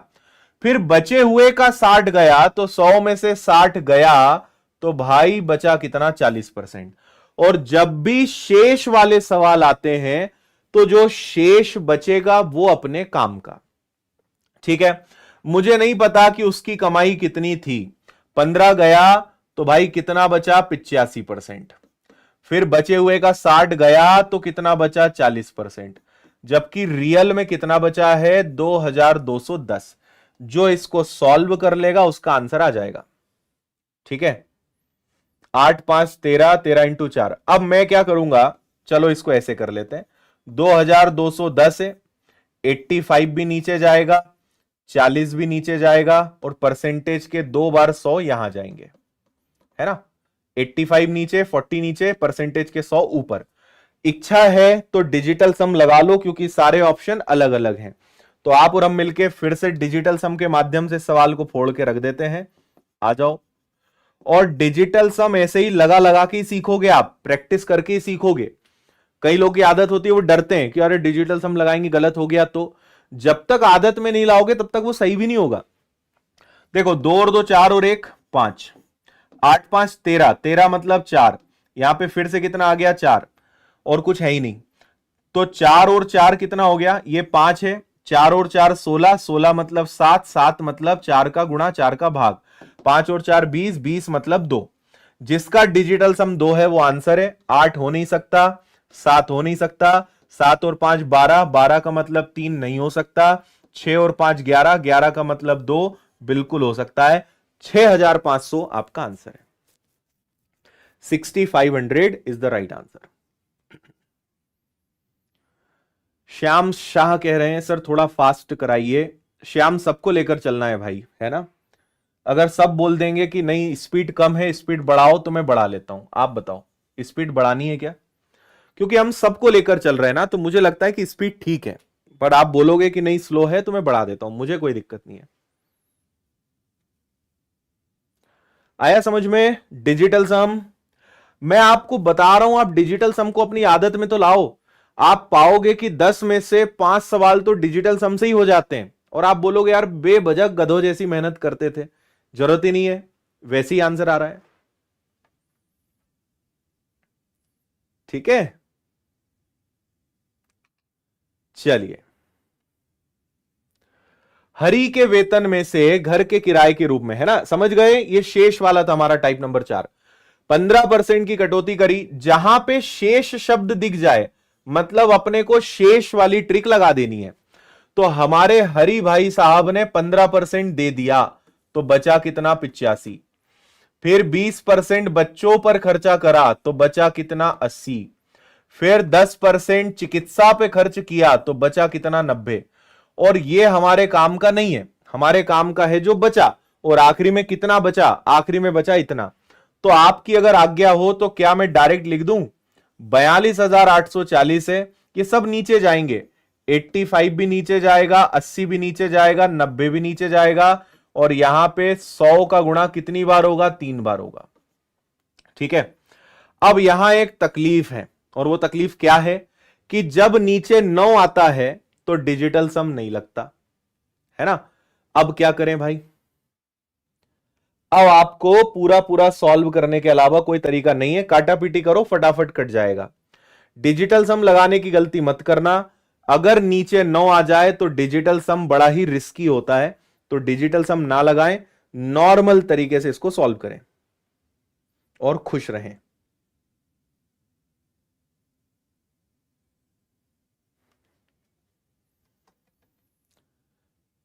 Speaker 1: फिर बचे हुए का 60 गया, तो 100 में से 60 गया तो भाई बचा कितना, 40%। और जब भी शेष वाले सवाल आते हैं तो जो शेष बचेगा वो अपने काम का। ठीक है, मुझे नहीं पता कि उसकी कमाई कितनी थी, 15 गया तो भाई कितना बचा, 85%। फिर बचे हुए का 60 गया तो कितना बचा, 40%। जबकि रियल में कितना बचा है, 2210। जो इसको सॉल्व कर लेगा उसका आंसर आ जाएगा। ठीक है, 8 5 13, 13 इंटू 4। अब मैं क्या करूंगा, चलो इसको ऐसे कर लेते हैं, 2210 है, 85 भी नीचे जाएगा, 40 भी नीचे जाएगा, और परसेंटेज के 2 बार 100 यहां जाएंगे, है ना। 85 नीचे, 40 नीचे, परसेंटेज के 100 ऊपर। इच्छा है तो डिजिटल सम लगा लो, क्योंकि सारे ऑप्शन अलग अलग हैं। तो आप और हम मिलके फिर से डिजिटल सम के माध्यम से सवाल को फोड़ के रख देते हैं। आ जाओ, और डिजिटल सम ऐसे ही लगा लगा के ही सीखोगे, आप प्रैक्टिस करके ही सीखोगे। कई लोग की आदत होती है, वो डरते हैं कि अरे डिजिटल सम लगाएंगे गलत हो गया, तो जब तक आदत में नहीं लाओगे तब तक वो सही भी नहीं होगा। देखो, 2 और 2 4 और 1 5, 8 5 13, 13 मतलब 4, यहां पे फिर से कितना आ गया, 4, और कुछ है ही नहीं। तो 4 और 4 कितना हो गया, ये 5 है, 4 और 4 16, 16 मतलब 7, 7 मतलब 4 का गुणा 4 का भाग, 5 और 4 20, 20 मतलब 2। जिसका डिजिटल सम 2 है वो आंसर है। 8 हो नहीं सकता, 7 हो नहीं सकता, 7 और 5 12, 12 का मतलब 3 नहीं हो सकता, 6 और 5 11, 11 का मतलब 2 बिल्कुल हो सकता है। 6500 आपका आंसर है। 6500 is the right answer. Shyam Shah कह रहे हैं सर थोड़ा फास्ट कराइए। श्याम, सबको लेकर चलना है भाई, है ना। अगर सब बोल देंगे कि नहीं स्पीड कम है, स्पीड बढ़ाओ, तो मैं बढ़ा लेता हूं। आप बताओ स्पीड बढ़ानी है क्या, क्योंकि हम सबको लेकर चल रहे हैं ना, तो मुझे लगता है कि स्पीड ठीक है। पर आप बोलोगे कि नहीं स्लो है तो मैं बढ़ा देता हूं, मुझे कोई दिक्कत नहीं है। आया समझ में डिजिटल सम। मैं आपको बता रहा हूं, आप डिजिटल सम को अपनी आदत में तो लाओ। आप पाओगे कि 10 में से 5 सवाल तो डिजिटल सम से ही हो जाते हैं, और आप बोलोगे यार बेवजह गधों जैसी मेहनत करते थे, जरूरत ही नहीं है, वैसे ही आंसर आ रहा है। ठीक है, चलिए। हरि के वेतन में से घर के किराए के रूप में, है ना, समझ गए, ये शेष वाला था हमारा टाइप नंबर 4। 15% की कटौती करी, जहां पे शेष शब्द दिख जाए मतलब अपने को शेष वाली ट्रिक लगा देनी है। तो हमारे हरि भाई साहब ने 15% दे दिया, तो बचा कितना, 85। फिर 20% बच्चों पर खर्चा करा तो बचा कितना, 80। फिर 10% चिकित्सा पे खर्च किया तो बचा कितना, 90। और ये हमारे काम का नहीं है, हमारे काम का है जो बचा, और आखिरी में कितना बचा, आखिरी में बचा इतना। तो आपकी अगर आज्ञा हो तो क्या मैं डायरेक्ट लिख दूं, 42,840 है, ये सब नीचे जाएंगे, 85 भी नीचे जाएगा, 80 भी नीचे जाएगा, 90 भी नीचे जाएगा, और यहां पे 100 का गुणा कितनी बार होगा, 3 बार होगा। ठीक है, अब यहां एक तकलीफ है, और वो तकलीफ क्या है कि जब नीचे 9 आता है तो डिजिटल सम नहीं लगता। है ना। अब क्या करें भाई, अब आपको पूरा पूरा सॉल्व करने के अलावा कोई तरीका नहीं है, काटा पीटी करो फटाफट कट जाएगा। डिजिटल सम लगाने की गलती मत करना, अगर नीचे 9 आ जाए तो डिजिटल सम बड़ा ही रिस्की होता है, तो डिजिटल सम ना लगाएं, नॉर्मल तरीके से इसको सॉल्व करें और खुश रहें।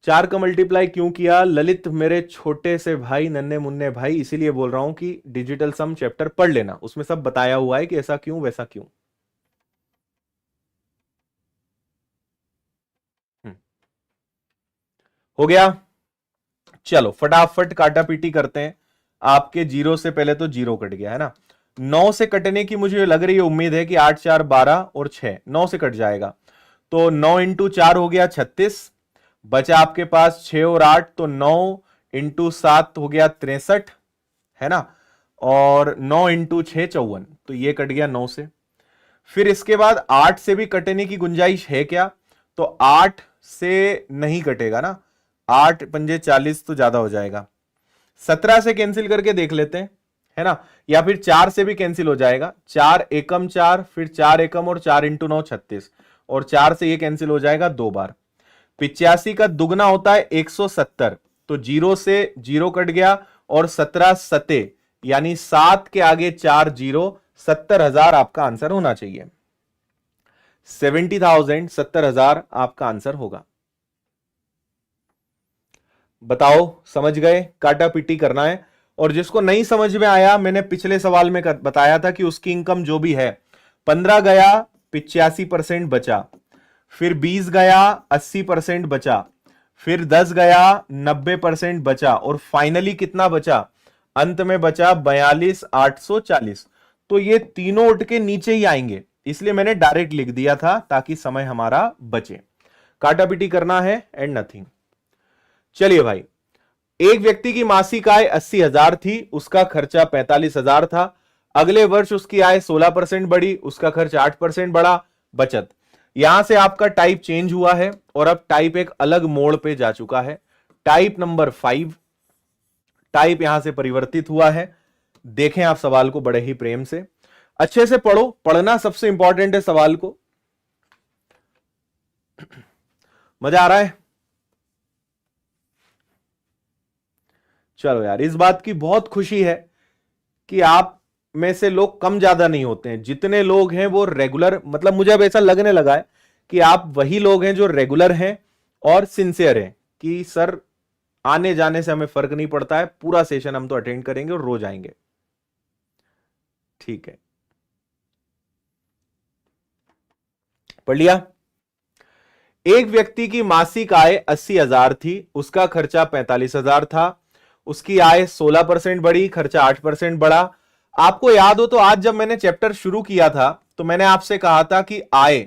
Speaker 1: चार का मल्टीप्लाई क्यों किया ललित, मेरे छोटे से भाई, नन्हे मुन्ने भाई, इसीलिए बोल रहा हूं कि डिजिटल सम चैप्टर पढ़ लेना, उसमें सब बताया हुआ है कि ऐसा क्यों वैसा क्यों। हो गया, चलो फटाफट काटा पीटी करते हैं। आपके जीरो से पहले तो जीरो कट गया है ना, 9 से कटने की मुझे लग रही है उम्मीद है कि 8 4 12 और 6 9 से कट जाएगा, तो 9 इंटू 4 हो गया 36, बचा आपके पास 6 और 8, तो 9 इंटू 7 हो गया 63, है ना, और 9 इंटू 6 54, तो ये कट गया 9 से। फिर इसके बाद 8 से भी कटने की गुंजाइश है क्या, तो 8 से नहीं कटेगा ना, 8 पंजे 40 तो ज्यादा हो जाएगा, 17 से कैंसिल करके देख लेते हैं, है ना, या फिर 4 से भी कैंसिल हो जाएगा, 4 एकम 4, फिर 4 एकम और 4 इंटू 9 36, और 4 से ये कैंसिल हो जाएगा 2 बार। 85 का दुगना होता है 170, तो जीरो से जीरो कट गया, और 17 सते यानी 7 के आगे 4 जीरो, 70,000 आपका आंसर होना चाहिए, 70,000 70,000 आपका आंसर होगा। बताओ समझ गए, काटा पीटी करना है। और जिसको नहीं समझ में आया, मैंने पिछले सवाल में बताया था कि उसकी इनकम जो भी है, 15 गया 85% बचा, फिर 20 गया 80% बचा, फिर 10 गया 90% बचा, और फाइनली कितना बचा, अंत में बचा 42,840। तो ये तीनों उठ के नीचे ही आएंगे, इसलिए मैंने डायरेक्ट लिख दिया था ताकि समय हमारा बचे। काटा पीटी करना है एंड नथिंग। चलिए भाई, एक व्यक्ति की मासिक आय 80,000 थी, उसका खर्चा 45,000 था, अगले वर्ष उसकी आय 16% बढ़ी, उसका खर्च 8% बढ़ा, बचत। यहां से आपका टाइप चेंज हुआ है और अब टाइप एक अलग मोड़ पे जा चुका है, टाइप नंबर 5, टाइप यहां से परिवर्तित हुआ है। देखें आप सवाल को बड़े ही प्रेम से, अच्छे से पढ़ो, पढ़ना सबसे इंपॉर्टेंट है सवाल को। मजा आ रहा है? चलो यार, इस बात की बहुत खुशी है कि आप में से लोग कम ज्यादा नहीं होते हैं, जितने लोग हैं वो रेगुलर, मतलब मुझे अब ऐसा लगने लगा है कि आप वही लोग हैं जो रेगुलर हैं और सिंसियर हैं, कि सर आने जाने से हमें फर्क नहीं पड़ता है, पूरा सेशन हम तो अटेंड करेंगे और रोज आएंगे। ठीक है, पढ़ लिया। एक व्यक्ति की मासिक आय 80,000 थी, उसका खर्चा 45,000 था, उसकी आय 16% बढ़ी, खर्चा 8% बढ़ा। आपको याद हो तो आज जब मैंने चैप्टर शुरू किया था तो मैंने आपसे कहा था कि आय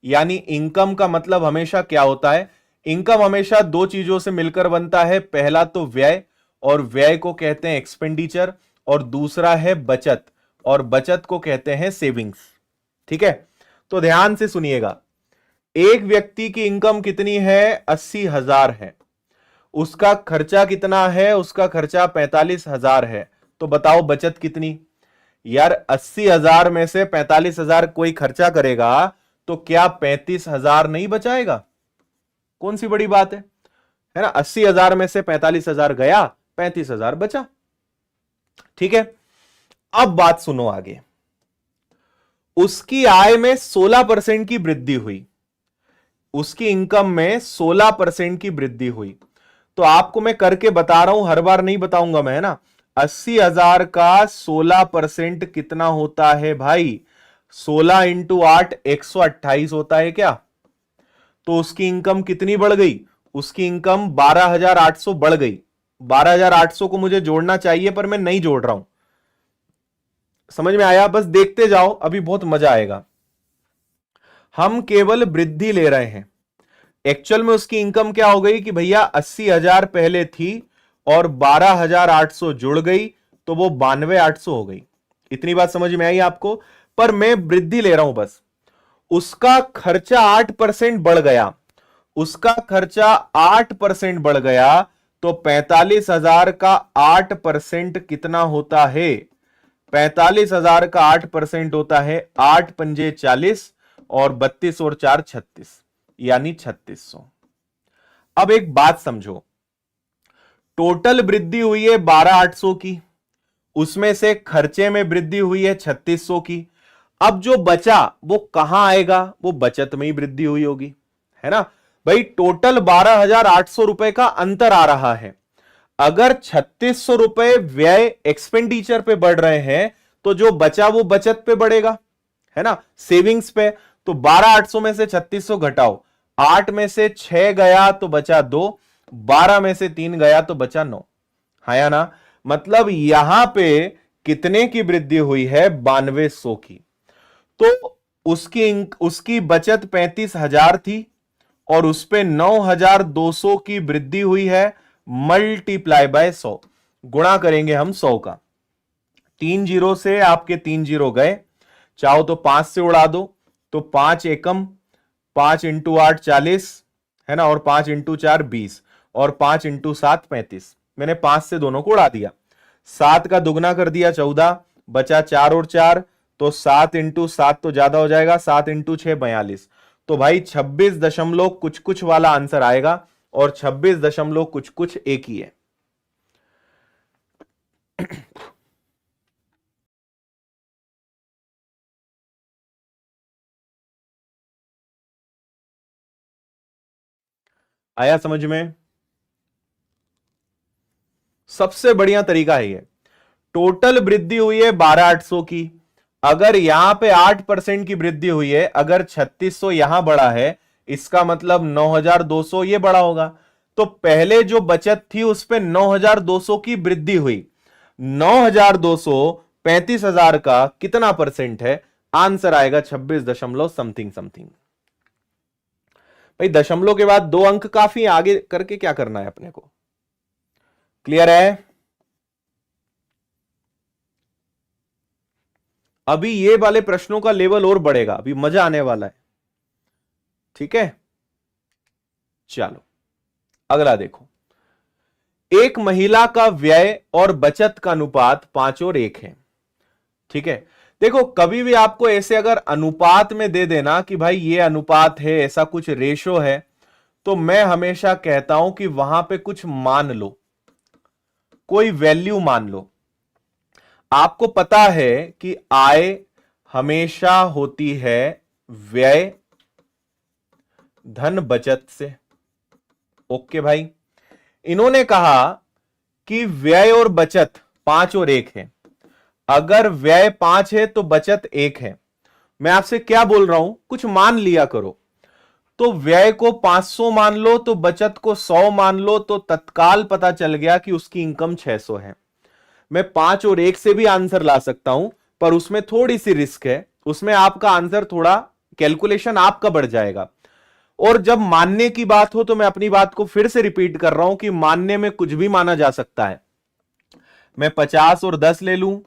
Speaker 1: यानी इनकम का मतलब हमेशा क्या होता है, इनकम हमेशा दो चीजों से मिलकर बनता है, पहला तो व्यय, और व्यय को कहते हैं एक्सपेंडिचर, और दूसरा है बचत, और बचत को कहते हैं सेविंग्स। ठीक है, तो ध्यान से सुनिएगा, एक व्यक्ति की इनकम कितनी है, 80,000 है, उसका खर्चा कितना है, उसका खर्चा 45,000 है, तो बताओ बचत कितनी। यार 80,000 में से 45,000 कोई खर्चा करेगा तो क्या 35,000 नहीं बचाएगा, कौन सी बड़ी बात है ना, 80,000 में से 45,000 गया, 35,000 बचा। ठीक है, अब बात सुनो आगे, उसकी आय में 16% की वृद्धि हुई, उसकी इनकम में 16% की वृद्धि हुई, तो आपको मैं करके बता रहा हूं, हर बार नहीं बताऊंगा मैं, है ना। 80,000 का 16% कितना होता है भाई, 16 इंटू 8 128 होता है क्या, तो उसकी इनकम कितनी बढ़ गई, उसकी इनकम 12,800 बढ़ गई। 12,800 को मुझे जोड़ना चाहिए पर मैं नहीं जोड़ रहा हूं, समझ में आया, बस देखते जाओ, अभी बहुत मजा आएगा। हम केवल वृद्धि ले रहे हैं, एक्चुअल में उसकी इनकम क्या हो गई कि भैया 80,000 पहले थी और 12,800 जुड़ गई, तो वो 92,800 हो गई। इतनी बात समझ में आई आपको, पर मैं वृद्धि ले रहा हूं बस। उसका खर्चा 8% बढ़ गया, उसका खर्चा 8% बढ़ गया, तो 45,000 का 8% कितना होता है? 45,000 का 8% होता है 8 पंजे 40 और 32 और 4 36, यानी 3600। अब एक बात समझो, टोटल वृद्धि हुई है 12,800 की, उसमें से खर्चे में वृद्धि हुई है 3600 की। अब जो बचा वो कहां आएगा? वो बचत में ही वृद्धि हुई होगी, है ना भाई। टोटल 12,800 रुपए का अंतर आ रहा है। अगर 3600 रुपए व्यय एक्सपेंडिचर पे बढ़ रहे हैं, तो जो बचा वो बचत पे बढ़ेगा, है ना, सेविंग्स पे। तो 12,800 में से 3600 घटाओ, 8 में से 6 गया तो बचा 2, 12 में से 3 गया तो बचा 9, है या ना। मतलब यहां पे कितने की वृद्धि हुई है? 9200 की। तो उसकी बचत 35,000 थी और उस पे 9,200 की वृद्धि हुई है, मल्टीप्लाई बाय 100। गुणा करेंगे हम 100 का, 3 जीरो से आपके 3 जीरो गए, चाहो तो 5 से उड़ा दो, तो 5 एकम, 5 इंटू 8 40, है ना, और 5 इंटू 4 20, और 5 इंटू 7 35। मैंने 5 से दोनों को उड़ा दिया, 7 का दुगना कर दिया 14, बचा 4 और 4, तो 7 इंटू 7 तो ज्यादा हो जाएगा, 7 इंटू 6 42। तो भाई 26 दशमलव कुछ कुछ वाला आंसर आएगा, और 26 दशमलव कुछ कुछ एक ही है। आया समझ में? सबसे बढ़िया तरीका है ये। टोटल वृद्धि हुई है 12,800 की, अगर यहां पे 8% की वृद्धि हुई है, अगर 3600 यहां बढ़ा है, इसका मतलब 9,200 ये बढ़ा होगा। तो पहले जो बचत थी उस पे 9,200 की वृद्धि हुई। 9,200 35,000 का कितना परसेंट है? आंसर आएगा 26 दशमलव समथिंग समथिंग। भाई दशमलव के बाद 2 अंक काफी, आगे करके क्या करना है अपने को? क्लियर है? अभी ये वाले प्रश्नों का लेवल और बढ़ेगा, अभी मजा आने वाला है, ठीक है। चलो अगला देखो, एक महिला का व्यय और बचत का अनुपात 5 और 1 है, ठीक है। देखो कभी भी आपको ऐसे अगर अनुपात में दे देना कि भाई ये अनुपात है, ऐसा कुछ रेशो है, तो मैं हमेशा कहता हूं कि वहां पे कुछ मान लो, कोई वैल्यू मान लो। आपको पता है कि आय हमेशा होती है व्यय धन बचत से। ओके भाई, इन्होंने कहा कि व्यय और बचत 5 और 1 है। अगर व्यय 5 है तो बचत 1 है। मैं आपसे क्या बोल रहा हूं, कुछ मान लिया करो। तो व्यय को 500 मान लो, तो बचत को 100 मान लो, तो तत्काल पता चल गया कि उसकी इनकम 600 है। मैं 5 और 1 से भी आंसर ला सकता हूं, पर उसमें थोड़ी सी रिस्क है, उसमें आपका आंसर थोड़ा कैलकुलेशन आपका बढ़ जाएगा। और जब मानने की बात हो तो मैं अपनी बात को फिर से रिपीट कर रहा हूं कि मानने में कुछ भी माना जा सकता है। मैं 50 और 10 ले लूं,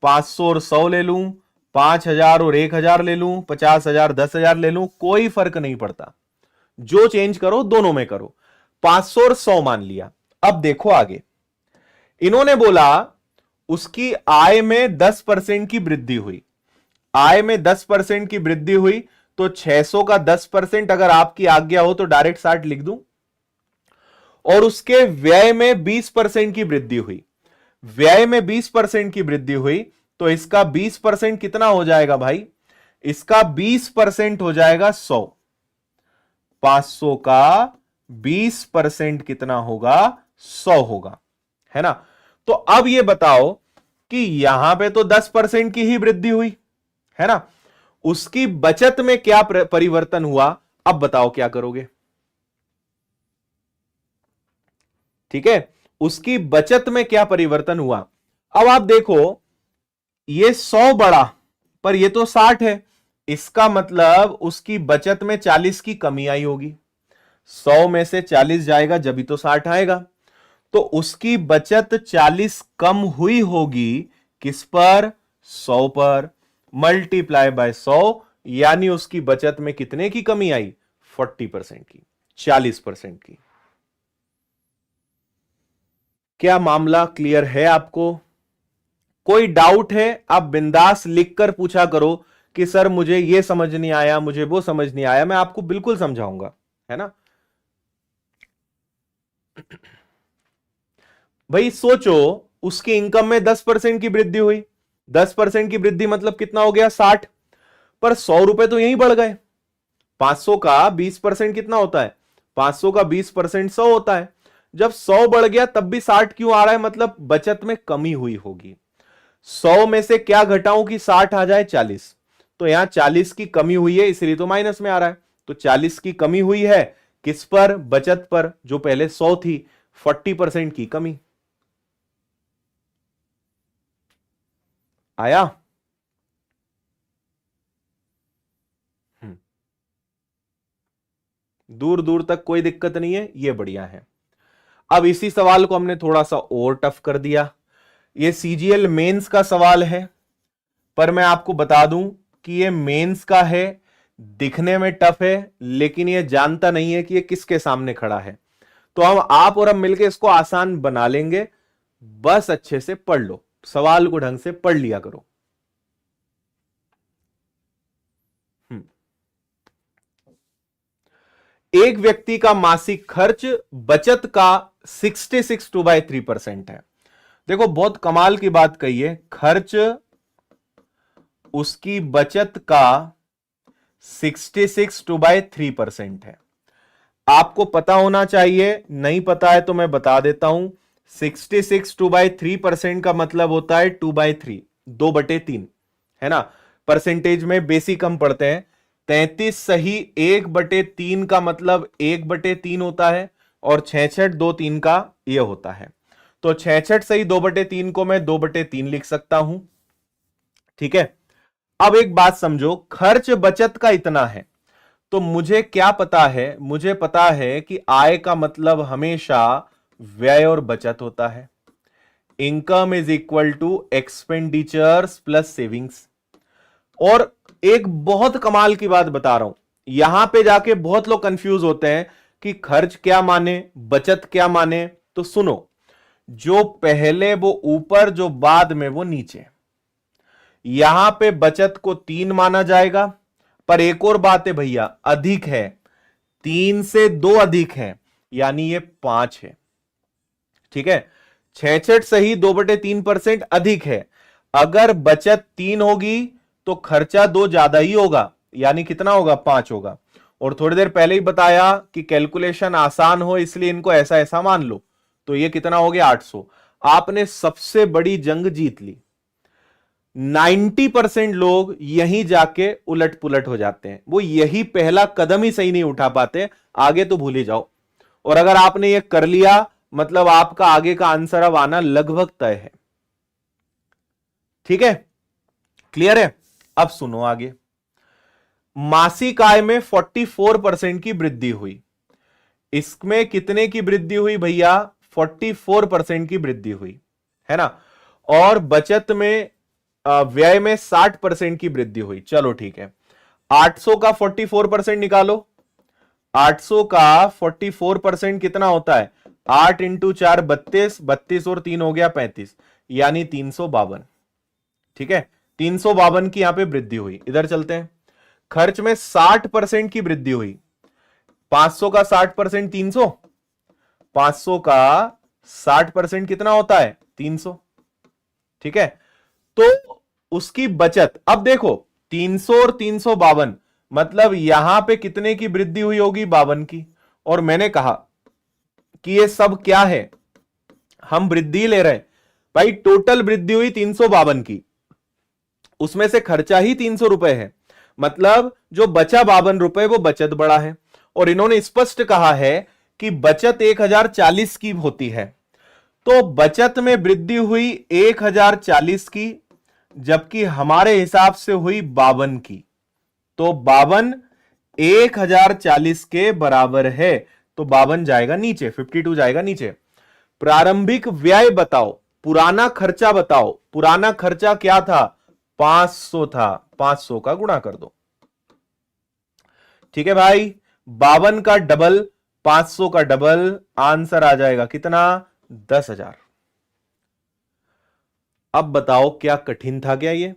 Speaker 1: 500 और 100 ले लूं, 5,000 और 1,000 ले लूं, 50,000 10,000 ले लूं, कोई फर्क नहीं पड़ता। जो चेंज करो दोनों में करो। 500 और 100 मान लिया। अब देखो आगे, इन्होंने बोला उसकी आय में 10% की वृद्धि हुई। आय में 10% की वृद्धि हुई, तो 600 का 10% अगर आपकी आज्ञा हो तो डायरेक्ट 60 लिख दूं। और उसके व्यय में 20% की वृद्धि हुई। व्यय में 20% की वृद्धि हुई, तो इसका 20% कितना हो जाएगा भाई? इसका 20% हो जाएगा 100। 500 का 20% कितना होगा? 100 होगा, है ना। तो अब ये बताओ कि यहां पे तो 10% की ही वृद्धि हुई, है ना। उसकी बचत में क्या परिवर्तन हुआ? अब बताओ क्या करोगे? ठीक है, उसकी बचत में क्या परिवर्तन हुआ? अब आप देखो, ये 100 बढ़ा, पर ये तो 60 है। इसका मतलब उसकी बचत में 40 की कमी आई होगी। 100 में से 40 जाएगा जब ही तो 60 आएगा। तो उसकी बचत 40 कम हुई होगी, किस पर? 100 पर। मल्टीप्लाई बाय 100, यानी उसकी बचत में कितने की कमी आई? 40% की। 40% की। क्या मामला क्लियर है आपको? कोई डाउट है आप बिंदास लिखकर पूछा करो कि सर मुझे ये समझ नहीं आया, मुझे वो समझ नहीं आया, मैं आपको बिल्कुल समझाऊंगा, है ना। भाई सोचो, उसकी इनकम में 10% की वृद्धि हुई, 10% की वृद्धि मतलब कितना हो गया 60, पर 100 रुपए तो यहीं बढ़ गए। 500 का 20% कितना होता है? 500 का 20% 100 होता है। जब 100 बढ़ गया तब भी 60 क्यों आ रहा है? मतलब बचत में कमी हुई होगी। 100 में से क्या घटाऊं कि 60 आ जाए? 40। तो यहां 40 की कमी हुई है, इसलिए तो माइनस में आ रहा है। तो 40 की कमी हुई है किस पर? बचत पर, जो पहले 100 थी। 40% की कमी आया। हम्म, दूर दूर तक कोई दिक्कत नहीं है, ये बढ़िया है। अब इसी सवाल को हमने थोड़ा सा और टफ कर दिया। ये सीजीएल मेंस का सवाल है, पर मैं आपको बता दूं कि ये मेंस का है, दिखने में टफ है, लेकिन ये जानता नहीं है कि ये किसके सामने खड़ा है। तो हम आप और हम मिलकर इसको आसान बना लेंगे। बस अच्छे से पढ़ लो, सवाल को ढंग से पढ़ लिया करो। हम्म। एक व्यक्ति का मासिक खर्च बचत का 66/3% है। देखो बहुत कमाल की बात कही है, खर्च उसकी बचत का 66/3% है। आपको पता होना चाहिए, नहीं पता है तो मैं बता देता हूं। 66/3% का मतलब होता है 2/3, 2/3, है ना। परसेंटेज में बेसिक हम पढ़ते हैं। 33 सही 1/3 का मतलब 1/3 होता है, और 66 2/3 का यह होता है। तो 66 सही 2/3 को मैं 2/3 लिख सकता हूं। ठीक है। अब एक बात समझो, खर्च बचत का इतना है, तो मुझे क्या पता है? मुझे पता है कि आय का मतलब हमेशा व्यय और बचत होता है। Income is equal to expenditures plus savings. और एक बहुत कमाल की बात बता रहा हूं, यहां पे जाके बहुत लोग कंफ्यूज होते हैं कि खर्च क्या माने, बचत क्या माने। तो सुनो, जो पहले वो ऊपर, जो बाद में वो नीचे। यहां पे बचत को 3 माना जाएगा, पर एक और बात है भैया, अधिक है, 3 से 2 अधिक है, यानी ये 5 है। ठीक है। 66 सही 2/3% अधिक है। अगर बचत 3 होगी तो खर्चा 2 ज्यादा ही होगा, यानी कितना होगा? 5 होगा। और थोड़ी देर पहले ही बताया कि कैलकुलेशन आसान हो इसलिए इनको ऐसा ऐसा मान लो। तो ये कितना हो गया? 800। आपने सबसे बड़ी जंग जीत ली। 90% लोग यहीं जाके उलट पुलट हो जाते हैं, वो यही पहला कदम ही सही नहीं उठा पाते, आगे तो भूल ही जाओ। और अगर आपने ये कर लिया मतलब आपका आगे का आंसर अब आना लगभग तय है। ठीक है, क्लियर है? अब सुनो आगे। मासिक आय में 44% की वृद्धि हुई। इसमें कितने की वृद्धि हुई भैया? 44% की वृद्धि हुई, है ना। और बचत में व्यय में 60% की वृद्धि हुई। चलो ठीक है, 800 का 44% निकालो। 800 का 44% कितना होता है? 8 इंटू 4 32, 32 और 3 हो गया 35, यानी 352। ठीक है, 352 की यहां पे वृद्धि हुई। इधर चलते हैं। खर्च में 60% की वृद्धि हुई। 500 का 60% 300, 500 का 60% कितना होता है? 300। ठीक है, तो उसकी बचत, अब देखो 300 और 352, मतलब यहां पे कितने की वृद्धि हुई होगी? 52 की। और मैंने कहा कि ये सब क्या है? हम वृद्धि ले रहे हैं भाई। टोटल वृद्धि हुई 352 की, उसमें से खर्चा ही 300 रुपए है, मतलब जो बचा 52 रुपए वो बचत बढ़ा है। और इन्होंने स्पष्ट कहा है कि बचत 1040 की होती है। तो बचत में वृद्धि हुई 1040 की, जबकि हमारे हिसाब से हुई 52 की। तो 52 1040 के बराबर है, तो 52 जाएगा नीचे, 52 जाएगा नीचे। प्रारंभिक व्यय बताओ, पुराना खर्चा बताओ। पुराना खर्चा क्या था? 500 था, 500 का गुणा कर दो। ठीक है भाई, 52 का डबल 500 का डबल, आंसर आ जाएगा कितना? 10,000। अब बताओ क्या कठिन था क्या ये?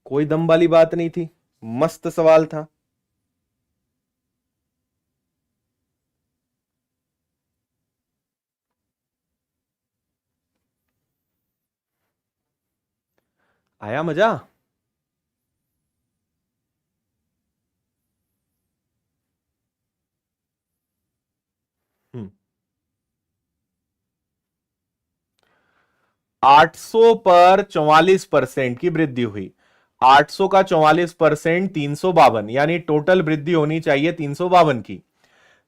Speaker 1: कोई दम वाली बात नहीं थी, मस्त सवाल था। आया मजा? हम्म। 800 पर 44% की वृद्धि हुई। 800 का 44% 352, यानी टोटल वृद्धि होनी चाहिए 352 की।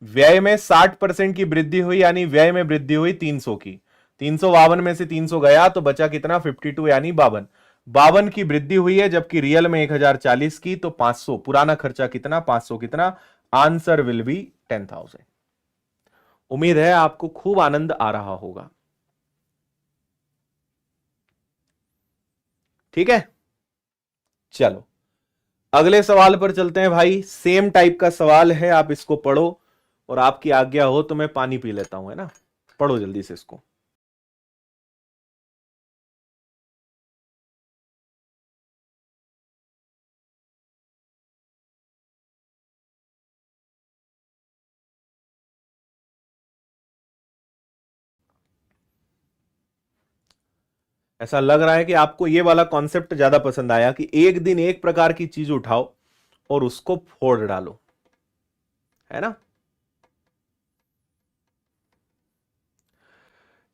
Speaker 1: व्यय में 60% की वृद्धि हुई, यानी व्यय में वृद्धि हुई 300 की। 352 में से 300 गया तो बचा कितना? 52, यानी 52। 52 की वृद्धि हुई है, जबकि रियल में 1040 की, तो 500। पुराना खर्चा कितना? 500 कितना? Answer will be 10,000। उम्मीद है आपको खूब आनंद आ रहा होगा। ठीक है, चलो अगले सवाल पर चलते हैं भाई। सेम टाइप का सवाल है, आप इसको पढ़ो, और आपकी आज्ञा हो तो मैं पानी पी लेता हूं, है ना? पढ़ो जल्दी से इसको। ऐसा लग रहा है कि आपको ये वाला कॉन्सेप्ट ज्यादा पसंद आया कि एक दिन एक प्रकार की चीज उठाओ और उसको फोड़ डालो, है ना?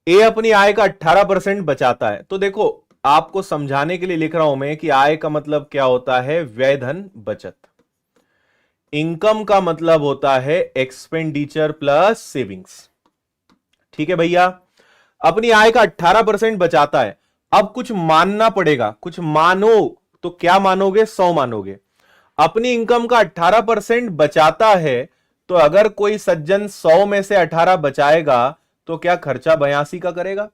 Speaker 1: ए अपनी आय का 18% बचाता है। तो देखो, आपको समझाने के लिए लिख रहा हूं मैं कि आय का मतलब क्या होता है? व्यय धन बचत। इनकम का मतलब होता है एक्सपेंडिचर प्लस सेविंग्स। ठीक है भैया, अपनी आय का 18% बचाता है। अब कुछ मानना पड़ेगा, कुछ मानो। तो क्या मानोगे? 100 मानोगे। अपनी इनकम का 18% बचाता है, तो अगर कोई सज्जन 100 में से 18 बचाएगा तो क्या खर्चा 82 का करेगा?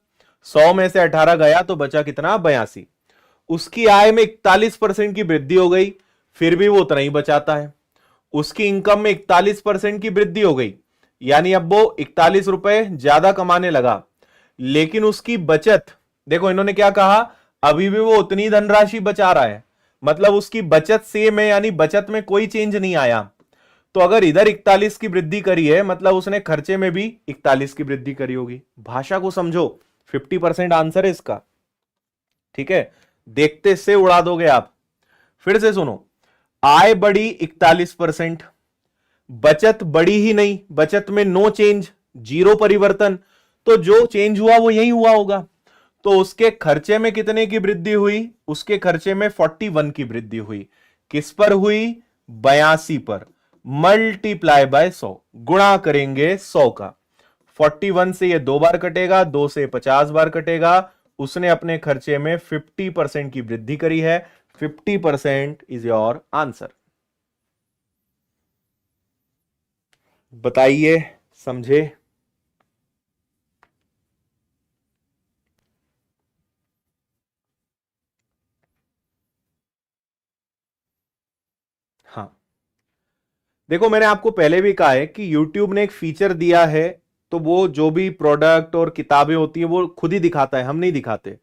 Speaker 1: 100 में से 18 गया तो बचा कितना? 82। उसकी आय में 41% की वृद्धि हो गई, फिर भी वो उतना ही बचाता है। उसकी इनकम में 41% की वृद्धि हो गई, यानी अब वो 41 रुपए ज्यादा कमाने लगा, लेकिन उसकी बचत, देखो इन्होंने क्या कहा, अभी भी वो उतनी धनराशि बचा रहा है, मतलब उसकी बचत सेम है, यानी बचत में कोई चेंज नहीं आया। तो अगर इधर 41 की वृद्धि करी है, मतलब उसने खर्चे में भी 41 की वृद्धि करी होगी। भाषा को समझो, 50% आंसर है इसका। ठीक है, देखते से उड़ा दोगे आप। फिर से सुनो, आय बढ़ी 41%, बचत बढ़ी ही नहीं, बचत में नो चेंज, जीरो परिवर्तन। तो जो चेंज हुआ वो यही हुआ होगा। तो उसके खर्चे में कितने की वृद्धि हुई? उसके खर्चे में 41 की वृद्धि हुई। किस पर हुई? 82 पर। मल्टीप्लाई बाय 100, गुणा करेंगे 100 का। 41 से ये 2 बार कटेगा, 2 से 50 बार कटेगा। उसने अपने खर्चे में 50% की वृद्धि करी है। 50% इज योर आंसर। बताइए, समझे? हाँ, देखो मैंने आपको पहले भी कहा है कि YouTube ने एक फीचर दिया है, तो वो जो भी प्रोडक्ट और किताबें होती हैं वो खुद ही दिखाता है, हम नहीं दिखाते।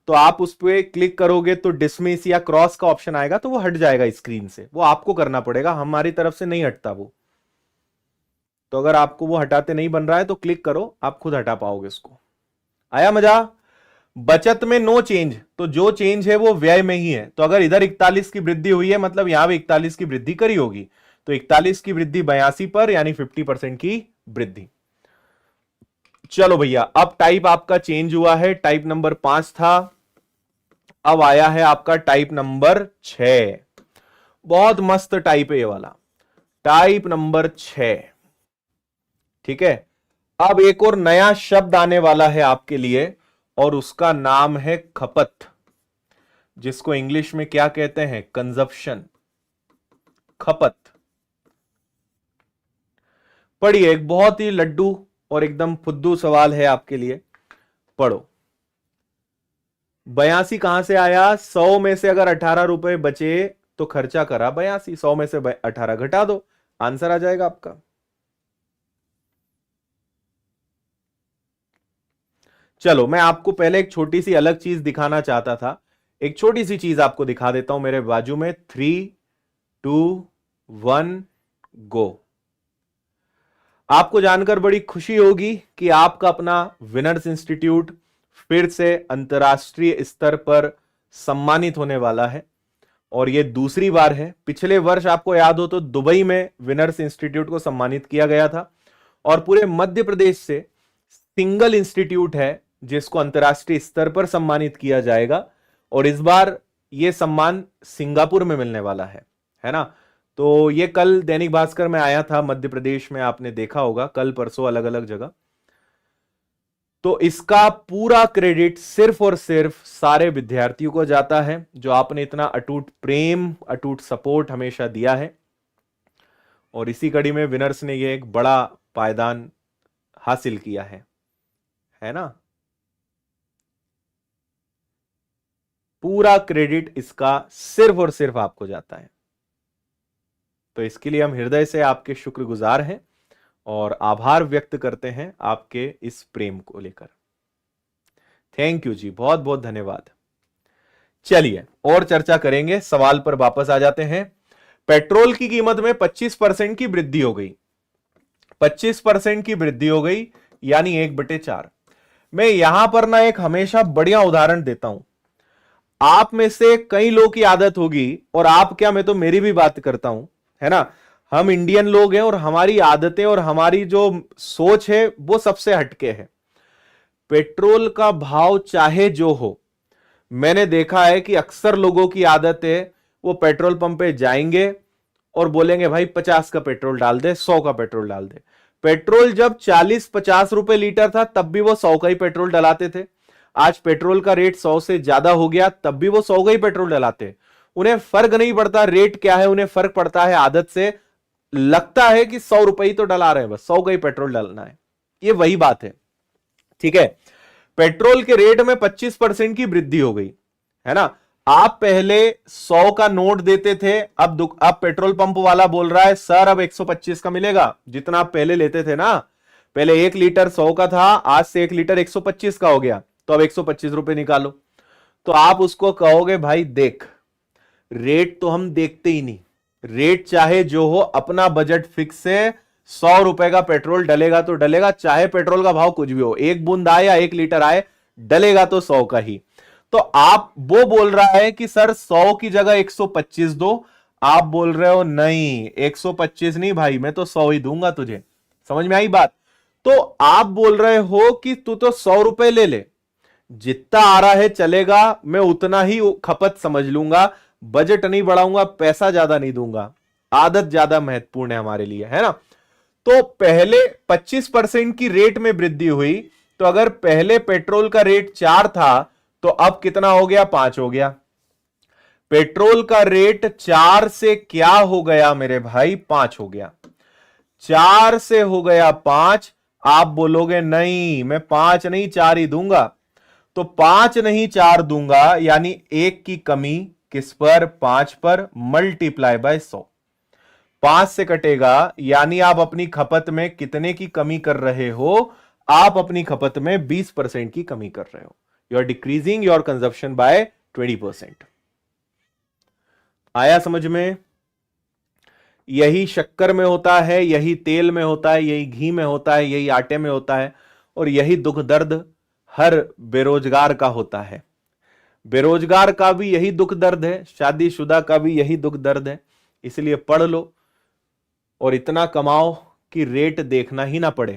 Speaker 1: तो आप उस पर क्लिक करोगे तो डिसमिस या क्रॉस का ऑप्शन आएगा, तो वो हट जाएगा स्क्रीन से। वो आपको करना पड़ेगा, हमारी तरफ से नहीं हटता वो। तो अगर आपको वो हटाते नहीं बन रहा है तो क्लिक करो, आप खुद हटा पाओगे उसको। आया मजा? बचत में नो चेंज, तो जो चेंज है वो व्यय में ही है। तो अगर इधर 41 की वृद्धि हुई है, मतलब यहां भी 41 की वृद्धि करी होगी। तो 41 की वृद्धि 82 पर, यानी 50% की वृद्धि। चलो भैया, अब टाइप आपका चेंज हुआ है। टाइप नंबर 5 था, अब आया है आपका टाइप नंबर 6। बहुत मस्त टाइप है ये वाला, टाइप नंबर 6। ठीक है, अब एक और नया शब्द आने वाला है आपके लिए, और उसका नाम है खपत, जिसको इंग्लिश में क्या कहते हैं? कंजप्शन, खपत। पढ़िए, एक बहुत ही लड्डू और एकदम फुद्दू सवाल है आपके लिए, पढ़ो। 82 कहां से आया? 100 में से अगर 18 रुपए बचे तो खर्चा करा 82, 100 में से 18 घटा दो, आंसर आ जाएगा आपका। चलो मैं आपको पहले एक छोटी सी अलग चीज दिखाना चाहता था, एक छोटी सी चीज आपको दिखा देता हूं मेरे बाजू में। 3, 2, 1 गो। आपको जानकर बड़ी खुशी होगी कि आपका अपना विनर्स इंस्टीट्यूट फिर से अंतर्राष्ट्रीय स्तर पर सम्मानित होने वाला है, और यह दूसरी बार है। पिछले वर्ष आपको याद हो तो दुबई में विनर्स इंस्टीट्यूट को सम्मानित किया गया था, और पूरे मध्य प्रदेश से सिंगल इंस्टीट्यूट है जिसको अंतर्राष्ट्रीय स्तर पर सम्मानित किया जाएगा, और इस बार यह सम्मान सिंगापुर में मिलने वाला है ना। तो ये कल दैनिक भास्कर में आया था, मध्य प्रदेश में आपने देखा होगा, कल परसों अलग अलग जगह। तो इसका पूरा क्रेडिट सिर्फ और सिर्फ सारे विद्यार्थियों को जाता है, जो आपने इतना अटूट प्रेम, अटूट सपोर्ट हमेशा दिया है। और इसी कड़ी में विनर्स ने ये एक बड़ा पायदान हासिल किया है ना। पूरा क्रेडिट इसका सिर्फ और सिर्फ आपको जाता है। तो इसके लिए हम हृदय से आपके शुक्रगुजार हैं और आभार व्यक्त करते हैं आपके इस प्रेम को लेकर। थैंक यू जी, बहुत बहुत धन्यवाद। चलिए और चर्चा करेंगे, सवाल पर वापस आ जाते हैं। पेट्रोल की कीमत में 25% की वृद्धि हो गई। 25% की वृद्धि हो गई यानी 1/4। मैं यहां पर ना एक हमेशा बढ़िया उदाहरण देता हूं। आप में से कई लोगों की आदत होगी, और आप क्या, मैं तो मेरी भी बात करता हूं, है ना। हम इंडियन लोग हैं और हमारी आदतें और हमारी जो सोच है वो सबसे हटके है। पेट्रोल का भाव चाहे जो हो, मैंने देखा है कि अक्सर लोगों की आदत है वो पेट्रोल पंप पे जाएंगे और बोलेंगे भाई 50 का पेट्रोल डाल दे, 100 का पेट्रोल डाल दे। पेट्रोल जब 40-50 रुपए लीटर था तब भी वो 100 का ही पेट्रोल डलाते थे। आज पेट्रोल का रेट 100 से ज्यादा हो गया, तब भी वो 100 का ही पेट्रोल डलाते। उन्हें फर्क नहीं पड़ता रेट क्या है, उन्हें फर्क पड़ता है आदत से। लगता है कि 100 रुपए ही तो डला रहे हैं, बस 100 का ही पेट्रोल डालना है। ये वही बात है, ठीक है। पेट्रोल के रेट में 25% की वृद्धि हो गई, है ना। आप पहले 100 का नोट देते थे, अब पेट्रोल पंप वाला बोल रहा है सर अब 125 का मिलेगा, जितना आप पहले लेते थे ना। पहले 1 लीटर 100 का था, आज से 1 लीटर 125 का हो गया, तो अब 125 रुपए निकालो। तो आप उसको कहोगे भाई देख, रेट तो हम देखते ही नहीं, रेट चाहे जो हो, अपना बजट फिक्स है, 100 रुपए का पेट्रोल डलेगा तो डलेगा, चाहे पेट्रोल का भाव कुछ भी हो, 1 बूंद आए या 1 लीटर आए, डलेगा तो 100 का ही। तो आप, वो बोल रहा है कि सर 100 की जगह 125 दो, आप बोल रहे हो नहीं 125 नहीं भाई, मैं तो 100 ही दूंगा तुझे। समझ में आई बात। तो आप बोल रहे हो कि तू तो 100 रुपए ले ले, जितना आ रहा है चलेगा, मैं उतना ही खपत समझ लूंगा, बजट नहीं बढ़ाऊंगा, पैसा ज्यादा नहीं दूंगा। आदत ज्यादा महत्वपूर्ण है हमारे लिए, है ना। तो पहले 25% की रेट में वृद्धि हुई, तो अगर पहले पेट्रोल का रेट 4 था तो अब कितना हो गया, 5 हो गया। पेट्रोल का रेट 4 से क्या हो गया मेरे भाई, 5 हो गया। 4 से हो गया 5। आप बोलोगे नहीं मैं 5 नहीं 4 ही दूंगा, तो 5 नहीं 4 दूंगा, यानी 1 की कमी किस पर, 5 पर, मल्टीप्लाई बाय 100। 5 से कटेगा, यानी आप अपनी खपत में कितने की कमी कर रहे हो, आप अपनी खपत में 20% की कमी कर रहे हो। You are decreasing your consumption by 20%। आया समझ में। यही शक्कर में होता है, यही तेल में होता है, यही घी में होता है, यही आटे में होता है, और यही दुख दर्द हर बेरोजगार का होता है। बेरोजगार का भी यही दुख दर्द है, शादीशुदा का भी यही दुख दर्द है। इसलिए पढ़ लो और इतना कमाओ कि रेट देखना ही ना पड़े,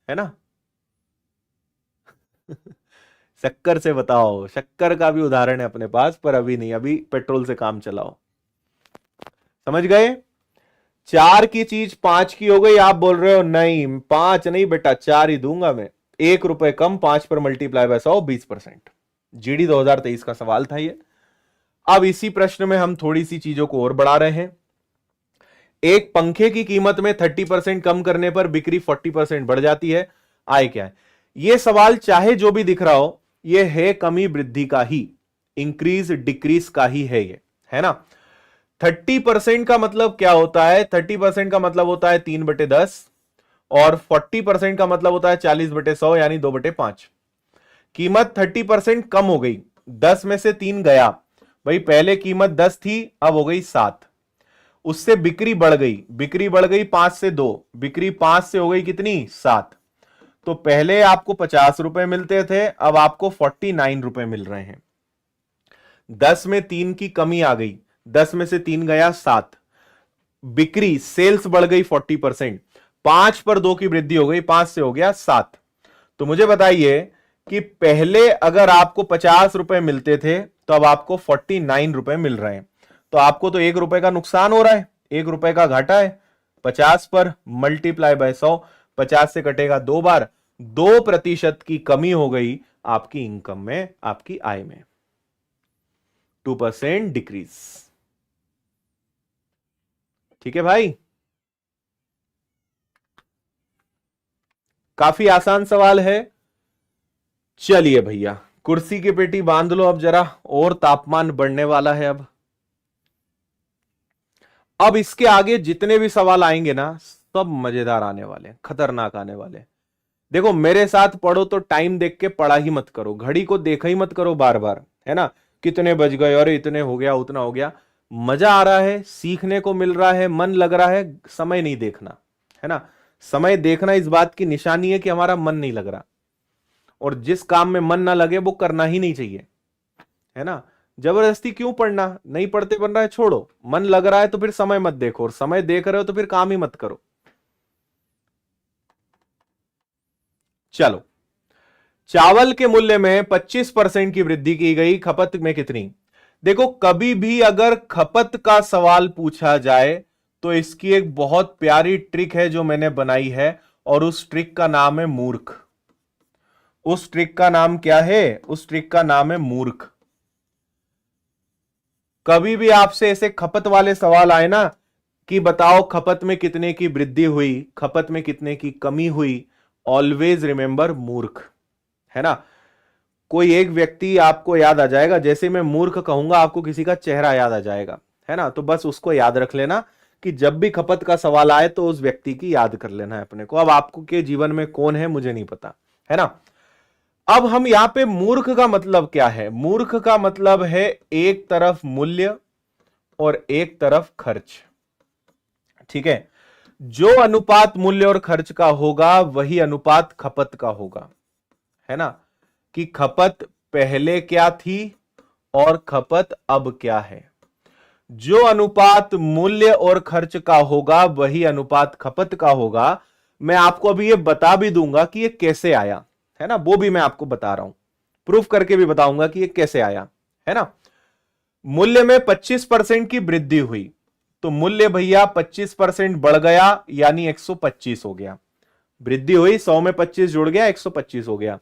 Speaker 1: है ना। शक्कर से बताओ, शक्कर का भी उदाहरण है अपने पास, पर अभी नहीं, अभी पेट्रोल से काम चलाओ। समझ गए। 4 की चीज 5 की हो गई, आप बोल रहे हो नहीं 5 नहीं बेटा 4 ही दूंगा मैं। 1 रुपए कम, 5 पर मल्टीप्लाई बाय 100, 20%। जीडी 2023 का सवाल था ये। अब इसी प्रश्न में हम थोड़ी सी चीजों को और बढ़ा रहे हैं। एक पंखे की कीमत में 30% कम करने पर बिक्री 40% बढ़ जाती है, आय क्या है। यह सवाल चाहे जो भी दिख रहा हो, यह है कमी वृद्धि का ही, इंक्रीज डिक्रीज का ही है ये, है ना। 30% का मतलब क्या होता है, 30% का मतलब होता है 3/10, और 40% का मतलब होता है 40/100 यानी 2/5। कीमत 30% कम हो गई, 10 में से 3 गया। भाई पहले कीमत 10 थी, अब हो गई 7। उससे बिक्री बढ़ गई, बिक्री बढ़ गई 5 से 2, बिक्री 5 से हो गई कितनी, 7। तो पहले आपको 50 रुपए मिलते थे, अब आपको 49 रुपए मिल रहे हैं। 10 में 3 की कमी आ गई, 10 में से 3 गया 7। बिक्री सेल्स बढ़ गई 40%, 5 पर 2 की वृद्धि हो गई, 5 से हो गया 7। तो मुझे बताइए कि पहले अगर आपको 50 रुपए मिलते थे तो अब आपको 49 रुपए मिल रहे हैं। तो आपको तो 1 रुपए का नुकसान हो रहा है, 1 रुपए का घाटा है। 50 पर मल्टीप्लाई बाय 100, 50 से कटेगा 2 बार, 2% की कमी हो गई आपकी इनकम में, आपकी आय में, 2% डिक्रीज। ठीक है भाई, काफी आसान सवाल है। चलिए भैया कुर्सी की पेटी बांध लो अब जरा, और तापमान बढ़ने वाला है। अब इसके आगे जितने भी सवाल आएंगे ना, सब मजेदार आने वाले, खतरनाक आने वाले। देखो मेरे साथ पढ़ो तो टाइम देख के पढ़ा ही मत करो, घड़ी को देखा ही मत करो बार बार, है ना, कितने बज गए, अरे इतने हो गया, उतना हो गया। मजा आ रहा है, सीखने को मिल रहा है, मन लग रहा है, समय नहीं देखना, है ना। समय देखना इस बात की निशानी है कि हमारा मन नहीं लग रहा, और जिस काम में मन ना लगे वो करना ही नहीं चाहिए, है ना। जबरदस्ती क्यों पढ़ना, नहीं पढ़ते बन रहा है छोड़ो, मन लग रहा है तो फिर समय मत देखो, और समय देख रहे हो तो फिर काम ही मत करो। चलो, चावल के मूल्य में 25% की वृद्धि की गई, खपत में कितनी। देखो कभी भी अगर खपत का सवाल पूछा जाए तो इसकी एक बहुत प्यारी ट्रिक है जो मैंने बनाई है, और उस ट्रिक का नाम है मूर्ख। उस ट्रिक का नाम क्या है, उस ट्रिक का नाम है मूर्ख। कभी भी आपसे ऐसे खपत वाले सवाल आए ना कि बताओ खपत में कितने की वृद्धि हुई, खपत में कितने की कमी हुई, ऑलवेज रिमेंबर मूर्ख, है ना। कोई एक व्यक्ति आपको याद आ जाएगा, जैसे मैं मूर्ख कहूंगा आपको किसी का चेहरा याद आ जाएगा, है ना। तो बस उसको याद रख लेना कि जब भी खपत का सवाल आए तो उस व्यक्ति की याद कर लेना है अपने को। अब आपको के जीवन में कौन है मुझे नहीं पता, है ना। अब हम यहां पे मूर्ख का मतलब क्या है, मूर्ख का मतलब है एक तरफ मूल्य और एक तरफ खर्च, ठीक है। जो अनुपात मूल्य और खर्च का होगा वही अनुपात खपत का होगा, है ना। कि खपत पहले क्या थी और खपत अब क्या है। जो अनुपात मूल्य और खर्च का होगा वही अनुपात खपत का होगा। मैं आपको अभी ये बता भी दूंगा कि ये कैसे आया, है ना, वो भी मैं आपको बता रहा हूं, प्रूफ करके भी बताऊंगा कि ये कैसे आया, है ना। मूल्य में 25% की वृद्धि हुई, तो मूल्य भैया 25% बढ़ गया, यानी 125 हो गया। वृद्धि हुई, 100 में 25 जुड़ गया, 125 हो गया।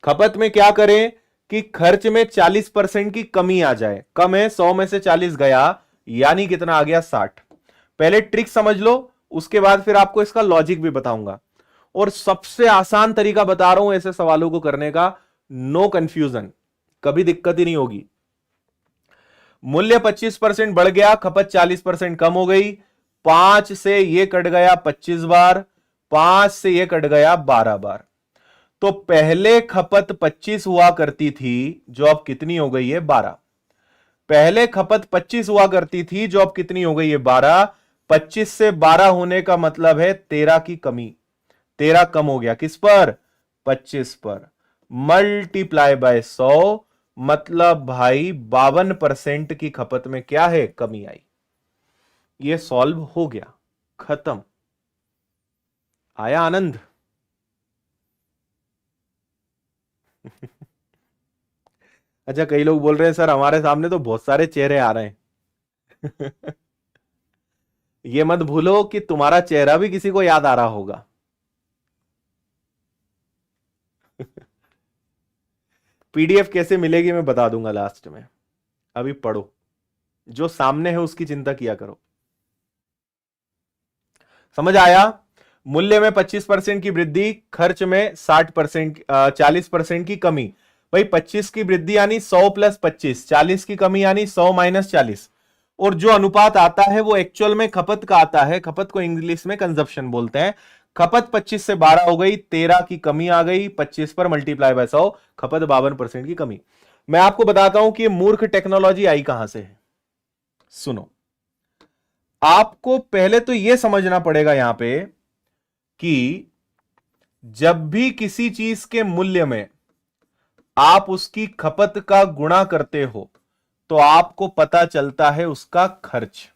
Speaker 1: खपत में क्या करें कि खर्च में 40% की कमी आ जाए, कम है, 100 में से 40 गया, यानी कितना आ गया, 60। पहले ट्रिक समझ लो, उसके बाद फिर आपको इसका लॉजिक भी बताऊंगा। और सबसे आसान तरीका बता रहा हूं ऐसे सवालों को करने का, नो कंफ्यूजन, कभी दिक्कत ही नहीं होगी। मूल्य 25% बढ़ गया, खपत 40% कम हो गई। 5 से ये कट गया 25 बार, 5 से ये कट गया 12 बार। तो पहले खपत 25 हुआ करती थी, जो अब कितनी हो गई है, 12। पहले खपत 25 हुआ करती थी, जो अब कितनी हो गई है, 12। 25 से 12 होने का मतलब है 13 की कमी, 13 कम हो गया, किस पर, 25 पर। मल्टीप्लाई बाय 100, मतलब भाई 52% की खपत में क्या है, कमी आई। ये सॉल्व हो गया, खत्म। आया आनंद। अच्छा, कई लोग बोल रहे हैं सर हमारे सामने तो बहुत सारे चेहरे आ रहे हैं। ये मत भूलो कि तुम्हारा चेहरा भी किसी को याद आ रहा होगा। पीडीएफ कैसे मिलेगी मैं बता दूंगा लास्ट में, अभी पढ़ो, जो सामने है उसकी चिंता किया करो। समझ आया। मूल्य में 25% की वृद्धि, खर्च में 60% 40% की कमी। भाई 25 की वृद्धि यानी 100 प्लस 25, 40 की कमी यानी 100 माइनस 40। और जो अनुपात आता है वो एक्चुअल में खपत का आता है, खपत को इंग्लिश में कंजप्शन बोलते हैं। खपत 25 से 12 हो गई, 13 की कमी आ गई, 25 पर मल्टीप्लाई बाय 100, खपत 52% की कमी। मैं आपको बताता हूं कि ये मूर्ख टेक्नोलॉजी आई कहां से है। सुनो, आपको पहले तो यह समझना पड़ेगा यहां पे कि जब भी किसी चीज के मूल्य में आप उसकी खपत का गुणा करते हो तो आपको पता चलता है उसका खर्च।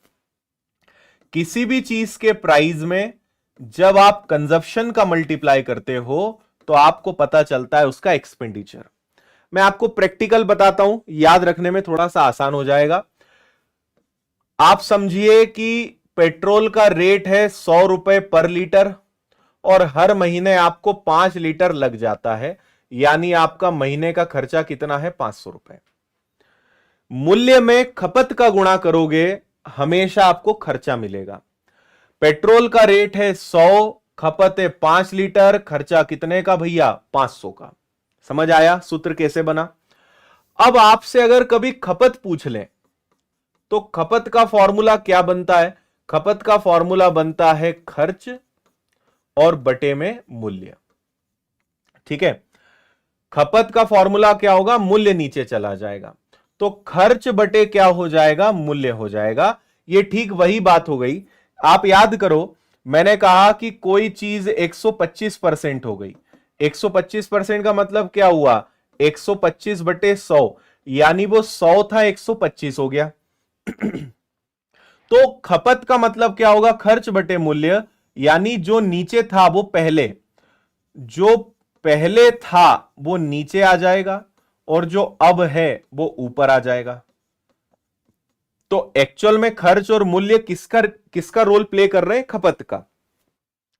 Speaker 1: किसी भी चीज के प्राइस में जब आप कंजप्शन का मल्टीप्लाई करते हो तो आपको पता चलता है उसका एक्सपेंडिचर। मैं आपको प्रैक्टिकल बताता हूं, याद रखने में थोड़ा सा आसान हो जाएगा। आप समझिए कि पेट्रोल का रेट है 100 रुपए पर लीटर और हर महीने आपको 5 लीटर लग जाता है, यानी आपका महीने का खर्चा कितना है, 500 रुपए। मूल्य में खपत का गुणा करोगे हमेशा आपको खर्चा मिलेगा। पेट्रोल का रेट है 100, खपत है 5 लीटर, खर्चा कितने का भैया, 500 का। समझ आया सूत्र कैसे बना। अब आपसे अगर कभी खपत पूछ लें तो खपत का फॉर्मूला क्या बनता है, खपत का फॉर्मूला बनता है खर्च और बटे में मूल्य। ठीक है, खपत का फॉर्मूला क्या होगा, मूल्य नीचे चला जाएगा तो खर्च बटे क्या हो जाएगा, मूल्य हो जाएगा। ये ठीक वही बात हो गई। आप याद करो, मैंने कहा कि कोई चीज 125% हो गई। 125% का मतलब क्या हुआ, 125 बटे 100, यानी वो 100 था 125 हो गया। तो खपत का मतलब क्या होगा, खर्च बटे मूल्य, यानी जो नीचे था वो पहले, जो पहले था वो नीचे आ जाएगा और जो अब है वो ऊपर आ जाएगा। तो एक्चुअल में खर्च और मूल्य किसका किसका रोल प्ले कर रहे हैं, खपत का।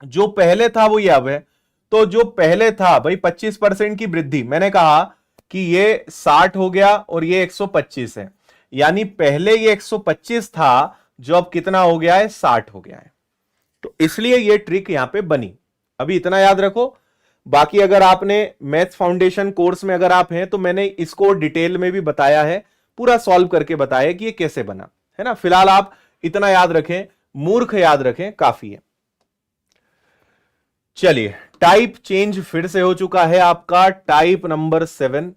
Speaker 1: जो पहले था वो ये अब है। तो जो पहले था भाई 25% की वृद्धि, मैंने कहा कि ये 60 हो गया और ये 125 है, यानी पहले ये 125 था जो अब कितना हो गया है, 60 हो गया है। तो इसलिए ये ट्रिक यहां पे बनी। अभी इतना याद रखो। बाकी अगर आपने मैथ्स फाउंडेशन कोर्स में अगर आप हैं तो मैंने इसको डिटेल में भी बताया है, पूरा सॉल्व करके बताया कि ये कैसे बना है ना। फिलहाल आप इतना याद रखें, मूर्ख याद रखें, काफी है। चलिए, टाइप चेंज फिर से हो चुका है आपका, टाइप नंबर 7,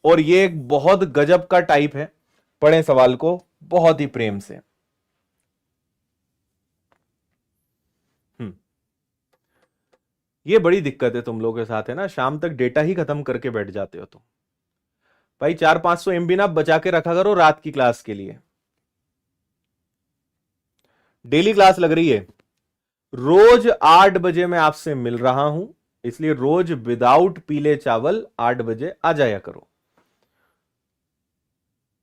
Speaker 1: और ये एक बहुत गजब का टाइप है। पढ़ें सवाल को बहुत ही प्रेम से। ये बड़ी दिक्कत है तुम लोगों के साथ है ना, शाम तक डेटा ही खत्म करके बैठ जाते हो तुम। भाई 400-500 MB ना बचा के रखा करो रात की क्लास के लिए। डेली क्लास लग रही है, रोज 8 बजे मैं आपसे मिल रहा हूं, इसलिए रोज विदाउट पीले चावल 8 बजे आ जाया करो।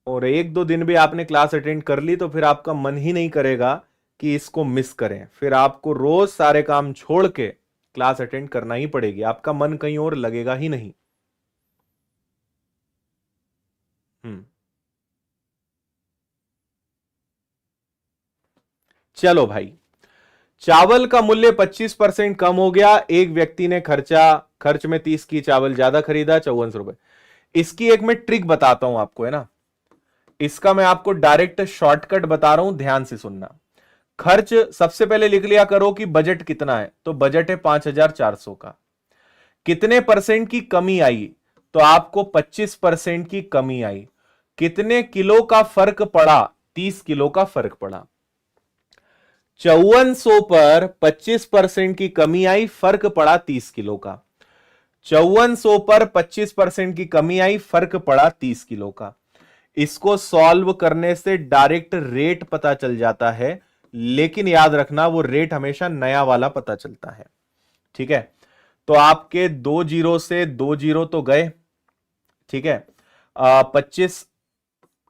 Speaker 1: और 1-2 दिन भी आपने क्लास अटेंड कर ली तो फिर आपका मन ही नहीं करेगा कि इसको मिस करें, फिर आपको रोज सारे काम छोड़ के क्लास अटेंड करना ही पड़ेगी, आपका मन कहीं और लगेगा ही नहीं। चलो भाई, चावल का मूल्य 25% कम हो गया, एक व्यक्ति ने खर्च में 30 की चावल ज्यादा खरीदा, 5400 रुपए। इसकी एक मैं ट्रिक बताता हूं आपको, है ना। इसका मैं आपको डायरेक्ट शॉर्टकट बता रहा हूं, ध्यान से सुनना। खर्च सबसे पहले लिख लिया करो कि बजट कितना है, तो बजट है 5400 का। कितने परसेंट की कमी आई, तो आपको 25% की कमी आई। कितने किलो का फर्क पड़ा, 30 किलो का फर्क पड़ा। 5400 पर 25% की कमी आई, फर्क पड़ा 30 किलो का। 5400 पर 25% की कमी आई, फर्क पड़ा 30 किलो का। इसको सॉल्व करने से डायरेक्ट रेट पता चल जाता है, लेकिन याद रखना वो रेट हमेशा नया वाला पता चलता है। ठीक है, तो आपके 2 जीरो से 2 जीरो तो गए। ठीक है, 25,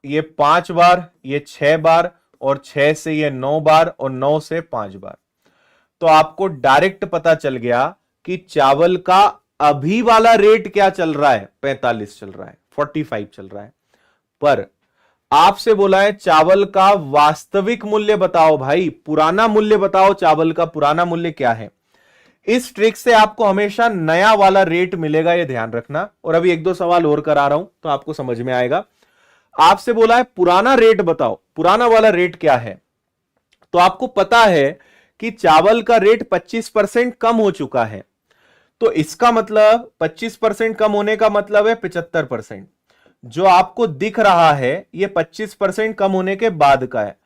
Speaker 1: ये 5 बार, ये 6 बार, और 6 से ये 9 बार, और 9 से 5 बार। तो आपको डायरेक्ट पता चल गया कि चावल का अभी वाला रेट क्या चल रहा है, 45 चल रहा है, 45 चल रहा है। पर आपसे बोला है चावल का वास्तविक मूल्य बताओ भाई, पुराना मूल्य बताओ, चावल का पुराना मूल्य क्या है। इस ट्रिक से आपको हमेशा नया वाला रेट मिलेगा, यह ध्यान रखना। और अभी 1-2 सवाल और करा रहा हूं तो आपको समझ में आएगा। आपसे बोला है पुराना रेट बताओ, पुराना वाला रेट क्या है, तो आपको पता है कि चावल का रेट 25% कम हो चुका है। तो इसका मतलब 25% कम होने का मतलब है 75%। जो आपको दिख रहा है ये 25% कम होने के बाद का है।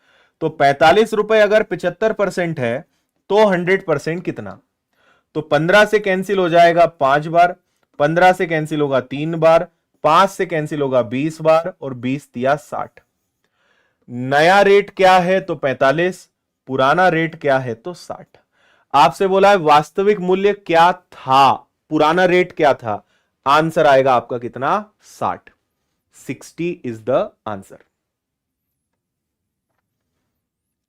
Speaker 1: तो 45 रुपए अगर 75% है तो 100% कितना? तो 15 से कैंसिल हो जाएगा 5 बार, 15 से कैंसिल होगा 3 बार, 5 से कैंसिल होगा 20 बार, और 20 दिया 60। नया रेट क्या है? तो 45। पुराना रेट क्या है? तो 60। आपसे बोला है वास्तविक मूल्य क्या था, पुराना रेट क्या था। आंसर आएगा आपका कितना? 60। 60 इज द आंसर।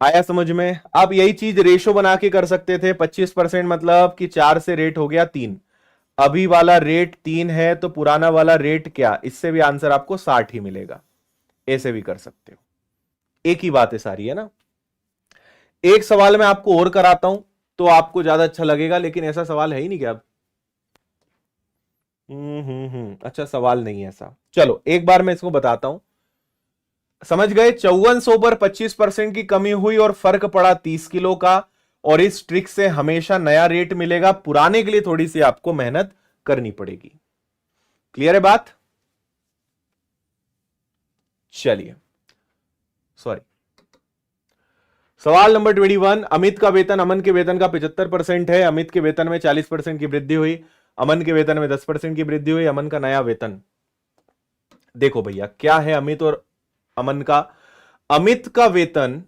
Speaker 1: आया समझ में? आप यही चीज रेशो बना के कर सकते थे। 25% मतलब कि 4 से रेट हो गया 3। अभी वाला रेट 3 है तो पुराना वाला रेट क्या? इससे भी आंसर आपको 60 ही मिलेगा। ऐसे भी कर सकते हो, एक ही बात है सारी, है ना। एक सवाल मैं आपको और कराता हूं तो आपको ज्यादा अच्छा लगेगा, लेकिन ऐसा सवाल है ही नहीं क्या अब? अच्छा, सवाल नहीं है ऐसा। चलो एक बार मैं इसको बताता हूं। समझ गए? 5400 पर 25% की कमी हुई और फर्क पड़ा 30 किलो का, और इस ट्रिक से हमेशा नया रेट मिलेगा, पुराने के लिए थोड़ी सी आपको मेहनत करनी पड़ेगी। क्लियर है बात? चलिए, सॉरी, सवाल नंबर 21। अमित का वेतन अमन के वेतन का 75% है। अमित के वेतन में 40% की वृद्धि हुई, अमन के वेतन में 10% की वृद्धि हुई। अमन का नया वेतन, देखो भैया क्या है अमित और अमन का। अमित का वेतन,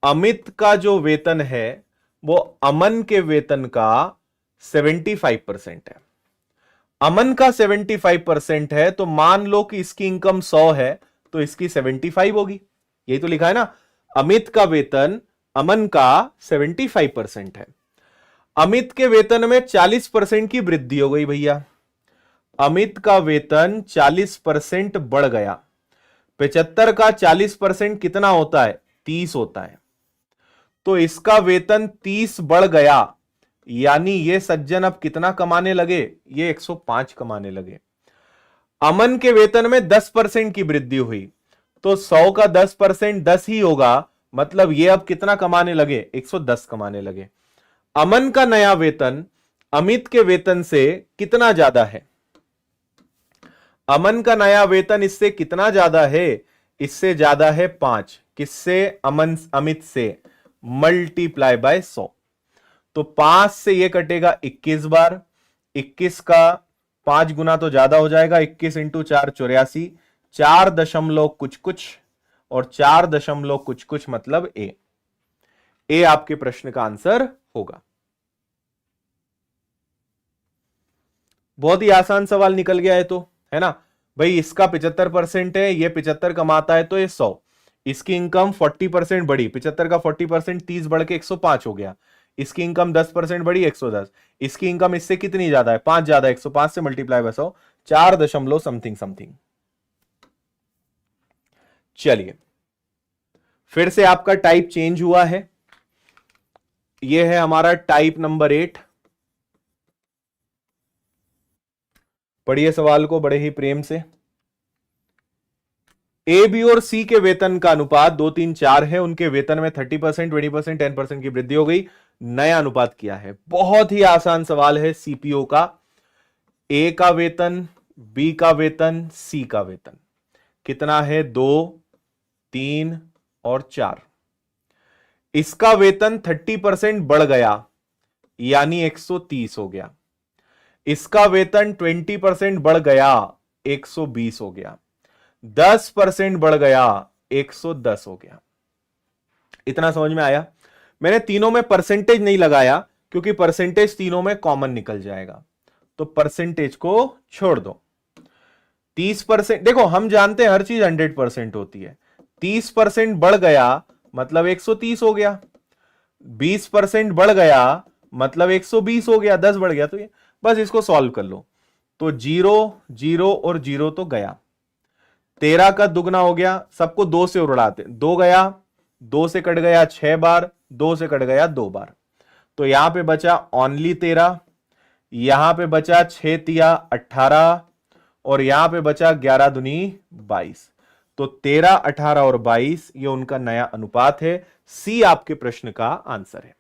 Speaker 1: अमित का जो वेतन है वो अमन के वेतन का 75% है। अमन का 75% है, तो मान लो कि इसकी इनकम 100 है तो इसकी 75 होगी। यही तो लिखा है ना, अमित का वेतन अमन का 75% है। अमित के वेतन में 40% की वृद्धि हो गई भैया। अमित का वेतन 40% बढ़ गया। 75 का 40% कितना होता है? 30 होता है। तो इसका वेतन 30 बढ़ गया, यानी ये सज्जन अब कितना कमाने लगे? ये 105 कमाने लगे। अमन के वेतन में 10% की वृद्धि हुई, तो 100 का 10% 10 ही होगा, मतलब ये अब कितना कमाने लगे? 110 कमाने लगे। अमन का नया वेतन अमित के वेतन से कितना ज्यादा है? अमन का नया वेतन इससे कितना ज्यादा है? इससे ज्यादा है 5। किससे? अमित से, मल्टीप्लाई बाय 100। तो 5 से ये कटेगा 21 बार। 21 का 5 गुना तो ज्यादा हो जाएगा, 21 इंटू 4 84, 4 दशमलव कुछ कुछ, और 4 दशमलव कुछ कुछ मतलब ए आपके प्रश्न का आंसर होगा। बहुत ही आसान सवाल निकल गया है तो, है ना भाई। इसका 75% है, ये 75 कमाता है तो ये 100। इसकी इनकम 40% बढ़ी, 75 का 40% 30 बढ़ के 105 हो गया। इसकी इनकम 10% बढ़ी, 110। इसकी इनकम इससे कितनी ज्यादा है? 5 ज्यादा, 105 से मल्टीप्लाई बाय 100, 4 दशमलव समथिंग समथिंग। चलिए, फिर से आपका टाइप चेंज हुआ है। यह है हमारा टाइप नंबर 8। पढ़िए सवाल को बड़े ही प्रेम से। ए, बी और सी के वेतन का अनुपात 2 3 4 है। उनके वेतन में 30%, 20%, 10% की वृद्धि हो गई। नया अनुपात क्या है? बहुत ही आसान सवाल है सीपीओ का। ए का वेतन, बी का वेतन, सी का वेतन कितना है? 2, 3 और 4। इसका वेतन 30% बढ़ गया, यानी 130 हो गया। इसका वेतन 20% बढ़ गया, 120 हो गया। 10% बढ़ गया, 110 हो गया। इतना समझ में आया? मैंने तीनों में परसेंटेज नहीं लगाया क्योंकि परसेंटेज तीनों में कॉमन निकल जाएगा, तो परसेंटेज को छोड़ दो। 30%, देखो हम जानते हैं हर चीज 100% होती है। 30% बढ़ गया मतलब 130 हो गया। 20% बढ़ गया मतलब 120 हो गया। 10 बढ़ गया तो ये, बस इसको सॉल्व कर लो। तो 0 0 और 0 तो गया। 13 का दुगना हो गया, सबको 2 से उड़ाते, 2 गया, 2 से कट गया 6 बार, 2 से कट गया 2 बार, तो यहां पे बचा ओनली 13। यहां पे बचा 6 तिया 18, और यहां पे बचा 11 दूनी 22। तो 13, 18 और 22 ये उनका नया अनुपात है। सी आपके प्रश्न का आंसर है।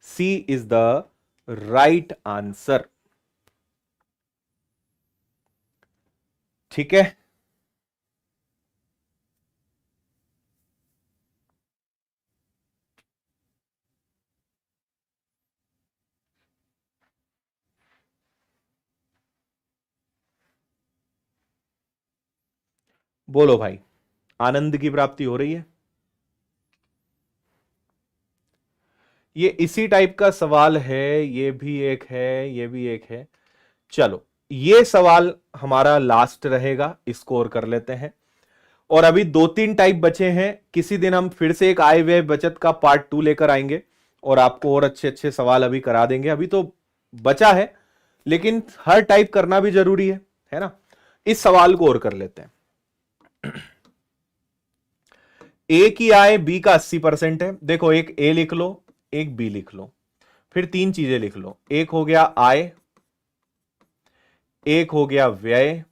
Speaker 1: सी इज द राइट आंसर। ठीक है, बोलो भाई, आनंद की प्राप्ति हो रही है? ये इसी टाइप का सवाल है, ये भी एक है, ये भी एक है। चलो, ये सवाल हमारा लास्ट रहेगा, इसको और कर लेते हैं। और अभी 2-3 टाइप बचे हैं, किसी दिन हम फिर से एक आय व्यय बचत का पार्ट 2 लेकर आएंगे और आपको और अच्छे अच्छे सवाल अभी करा देंगे। अभी तो बचा है, लेकिन हर टाइप करना भी जरूरी है ना। इस सवाल को और कर लेते हैं। ए की आय बी का 80% है। देखो, एक ए लिख लो, एक बी लिख लो, फिर 3 चीजें लिख लो। एक हो गया आय, एक हो गया व्यय,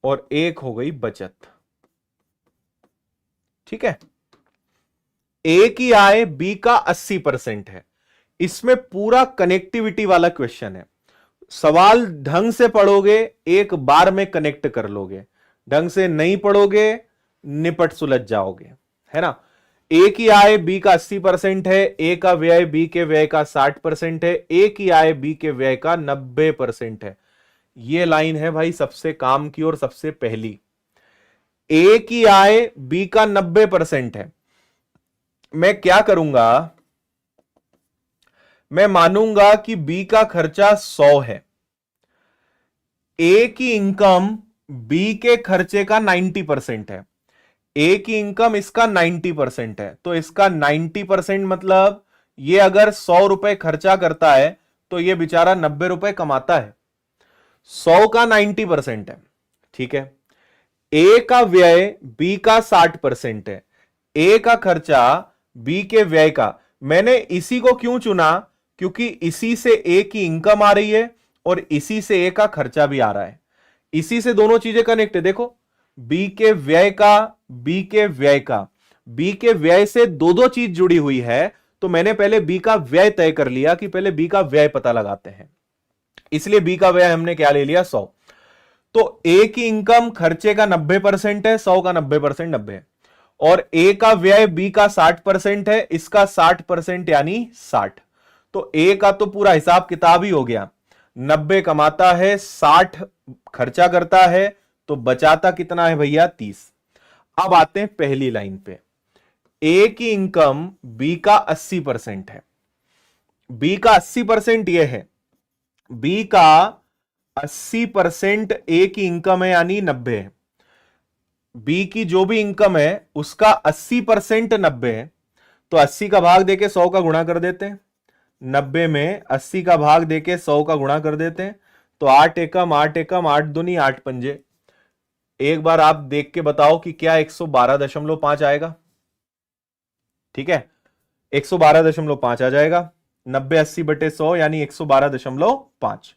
Speaker 1: और एक हो गई बचत। ठीक है, ए की आय बी का 80% है। इसमें पूरा कनेक्टिविटी वाला क्वेश्चन है। सवाल ढंग से पढ़ोगे एक बार में कनेक्ट कर लोगे, ढंग से नहीं पढ़ोगे निपट सुलझ जाओगे, है ना। ए की आय बी का 80% है, ए का व्यय बी के व्यय का 60% है, ए की आय बी के व्यय का 90% है। ये लाइन है भाई सबसे काम की और सबसे पहली। ए की आय बी का 90% है। मैं क्या करूंगा, मैं मानूंगा कि बी का खर्चा 100 है, ए की इनकम बी के खर्चे का 90% है, ए की इनकम इसका 90% है। तो इसका 90% मतलब ये अगर 100 रुपए खर्चा करता है तो ये बेचारा 90 रुपए कमाता है। 100 का 90% है, ठीक है। ए का व्यय बी का 60% है, ए का खर्चा बी के व्यय का। मैंने इसी को क्यों चुना, क्योंकि इसी से ए की इनकम आ रही है और इसी से ए का खर्चा भी आ रहा है। इसी से दोनों चीजें कनेक्ट है। देखो, बी के व्यय का, बी के व्यय का, बी के व्यय से दो चीज जुड़ी हुई है। तो मैंने पहले बी का व्यय तय कर लिया कि पहले बी का व्यय पता लगाते हैं, इसलिए बी का व्यय हमने क्या ले लिया, 100। तो ए की इनकम खर्चे का 90% है, 100 का 90% 90 है, और ए का व्यय बी का 60% है, इसका 60% यानी 60। तो ए का तो पूरा हिसाब किताब ही हो गया, 90 कमाता है, 60 खर्चा करता है, तो बचाता कितना है भैया, 30। अब आते हैं पहली लाइन पे। ए की इनकम बी का 80% है, बी का 80% यह है, बी का 80% ए की इनकम है यानी 90 है। बी की जो भी इनकम है उसका 80% 90 है। तो 80 का भाग देके 100 का गुणा कर देते हैं, 90 में 80 का भाग देके 100 का गुणा कर देते हैं। तो 8 एकम 8 एकम 8 दूनी 8 पंजे। एक बार आप देख के बताओ कि क्या 112.5 आएगा। ठीक है, 112.5 आ जाएगा। 90 80 बटे 100 यानी 112.5।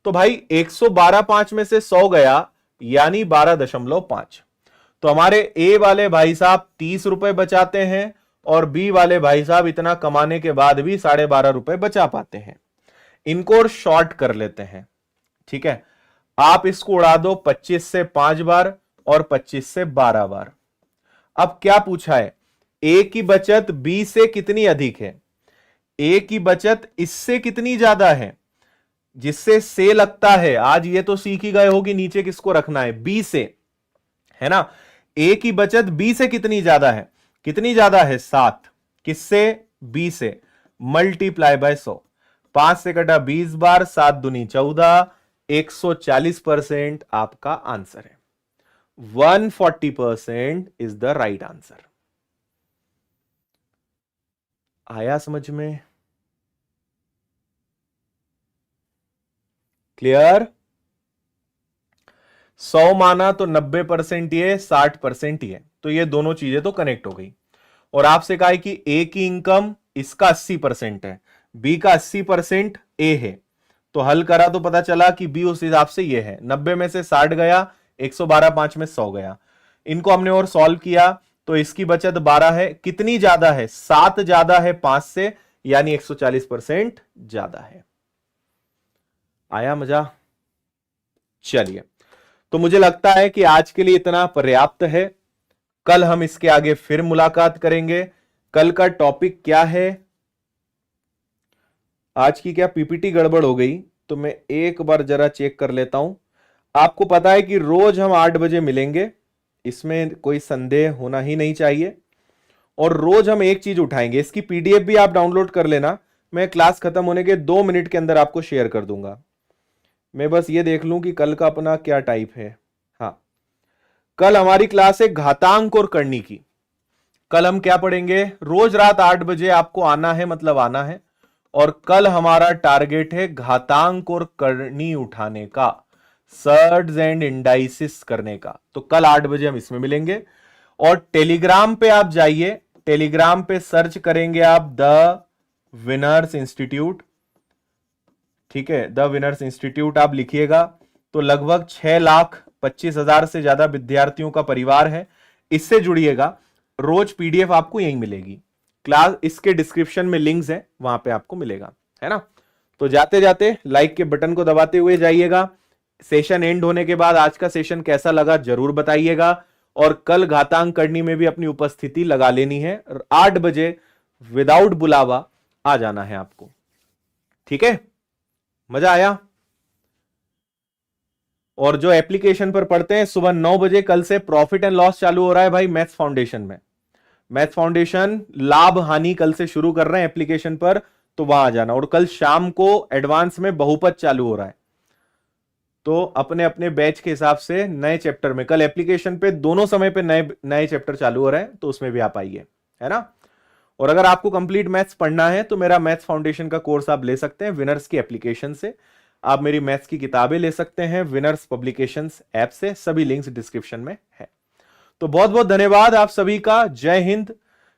Speaker 1: तो भाई 112.5 में से 100 गया यानी 12.5। तो हमारे ए वाले भाई साहब 30 रुपए बचाते हैं और बी वाले भाई साहब इतना कमाने के बाद भी 12.5 रुपए बचा पाते हैं। इनको और शॉर्ट कर लेते हैं। ठीक है, आप इसको उड़ा दो 25 से 5 बार और 25 से 12 बार। अब क्या पूछा है, ए की बचत बी से कितनी अधिक है, ए की बचत इससे कितनी ज्यादा है, जिससे से लगता है आज ये तो सीख ही गए होगी नीचे किसको रखना है, बी से, है ना। ए की बचत बी से कितनी ज्यादा है, कितनी ज्यादा है, 7। किससे, बी से, मल्टीप्लाई बाय 100। 5 से कटा 20 बार, 7 दूनी 14, 140% आपका आंसर है। 140% इज द राइट आंसर। आया समझ में, क्लियर। 100 माना तो 90% ये, 60% ये, तो ये दोनों चीजें तो कनेक्ट हो गई। और आपसे कहा है कि ए की इनकम इसका 80% है, बी का 80% ए है। तो हल करा तो पता चला कि बी उस हिसाब से ये है, 90 में से 60 गया 112 5 में 100 गया। इनको हमने और सॉल्व किया तो इसकी बचत 12 है। कितनी ज्यादा है? 7 ज्यादा है 5 से, यानी 140% ज्यादा है। आया मजा? चलिए, तो मुझे लगता है कि आज के लिए इतना पर्याप्त है। कल हम इसके आगे फिर मुलाकात करेंगे। कल का टॉपिक क्या है? आज की क्या पीपीटी गड़बड़ हो गई? तो मैं एक बार जरा चेक कर लेता हूं। आपको पता है कि रोज हम 8 बजे मिलेंगे, इसमें कोई संदेह होना ही नहीं चाहिए। और रोज हम एक चीज उठाएंगे, इसकी पीडीएफ भी आप डाउनलोड कर लेना। मैं क्लास खत्म होने के 2 मिनट के अंदर आपको शेयर कर दूंगा। मैं बस ये देख लूं कि कल का अपना क्या टाइप है। हाँ, कल हमारी क्लास है घातांक और करनी की। कल हम क्या पढ़ेंगे? रोज रात 8 बजे आपको आना है, मतलब आना है। और कल हमारा टारगेट है घातांक और करनी उठाने का, सर्ड्स एंड इंडाइसिस करने का। तो कल 8 बजे हम इसमें मिलेंगे। और टेलीग्राम पे आप जाइए, टेलीग्राम पे सर्च करेंगे आप द विनर्स इंस्टीट्यूट। ठीक है, द विनर्स इंस्टीट्यूट आप लिखिएगा तो लगभग 6,25,000 से ज्यादा विद्यार्थियों का परिवार है। इससे जुड़िएगा, रोज पीडीएफ आपको यहीं मिलेगी। क्लास इसके डिस्क्रिप्शन में लिंक्स है, वहां पे आपको मिलेगा, है ना। तो जाते जाते लाइक के बटन को दबाते हुए जाइएगा। सेशन एंड होने के बाद आज का सेशन कैसा लगा जरूर बताइएगा। और कल घातांक करनी में भी अपनी उपस्थिति लगा लेनी है। 8 बजे विदाउट बुलावा आ जाना है आपको। ठीक है, मजा आया? और जो एप्लीकेशन पर पढ़ते हैं, सुबह 9 बजे कल से प्रॉफिट एंड लॉस चालू हो रहा है भाई मैथ्स फाउंडेशन में। मैथ फाउंडेशन लाभ हानि कल से शुरू कर रहे हैं एप्लीकेशन पर, तो वहां आ जाना। और कल शाम को एडवांस में बहुपद चालू हो रहा है, तो अपने अपने बैच के हिसाब से नए चैप्टर में कल एप्लीकेशन पे दोनों समय पे नए नए चैप्टर चालू हो रहे हैं, तो उसमें भी आप आइए, है ना। और अगर आपको कंप्लीट मैथ्स पढ़ना है तो मेरा मैथ्स फाउंडेशन का कोर्स आप ले सकते हैं विनर्स की एप्लीकेशन से। आप मेरी मैथ्स की किताबें ले सकते हैं विनर्स पब्लिकेशंस ऐप से। सभी लिंक्स डिस्क्रिप्शन में है। तो बहुत बहुत धन्यवाद आप सभी का। जय हिंद,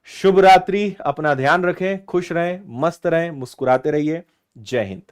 Speaker 1: शुभ रात्रि, अपना ध्यान रखें, खुश रहें, मस्त रहें, मुस्कुराते रहिए। जय हिंद।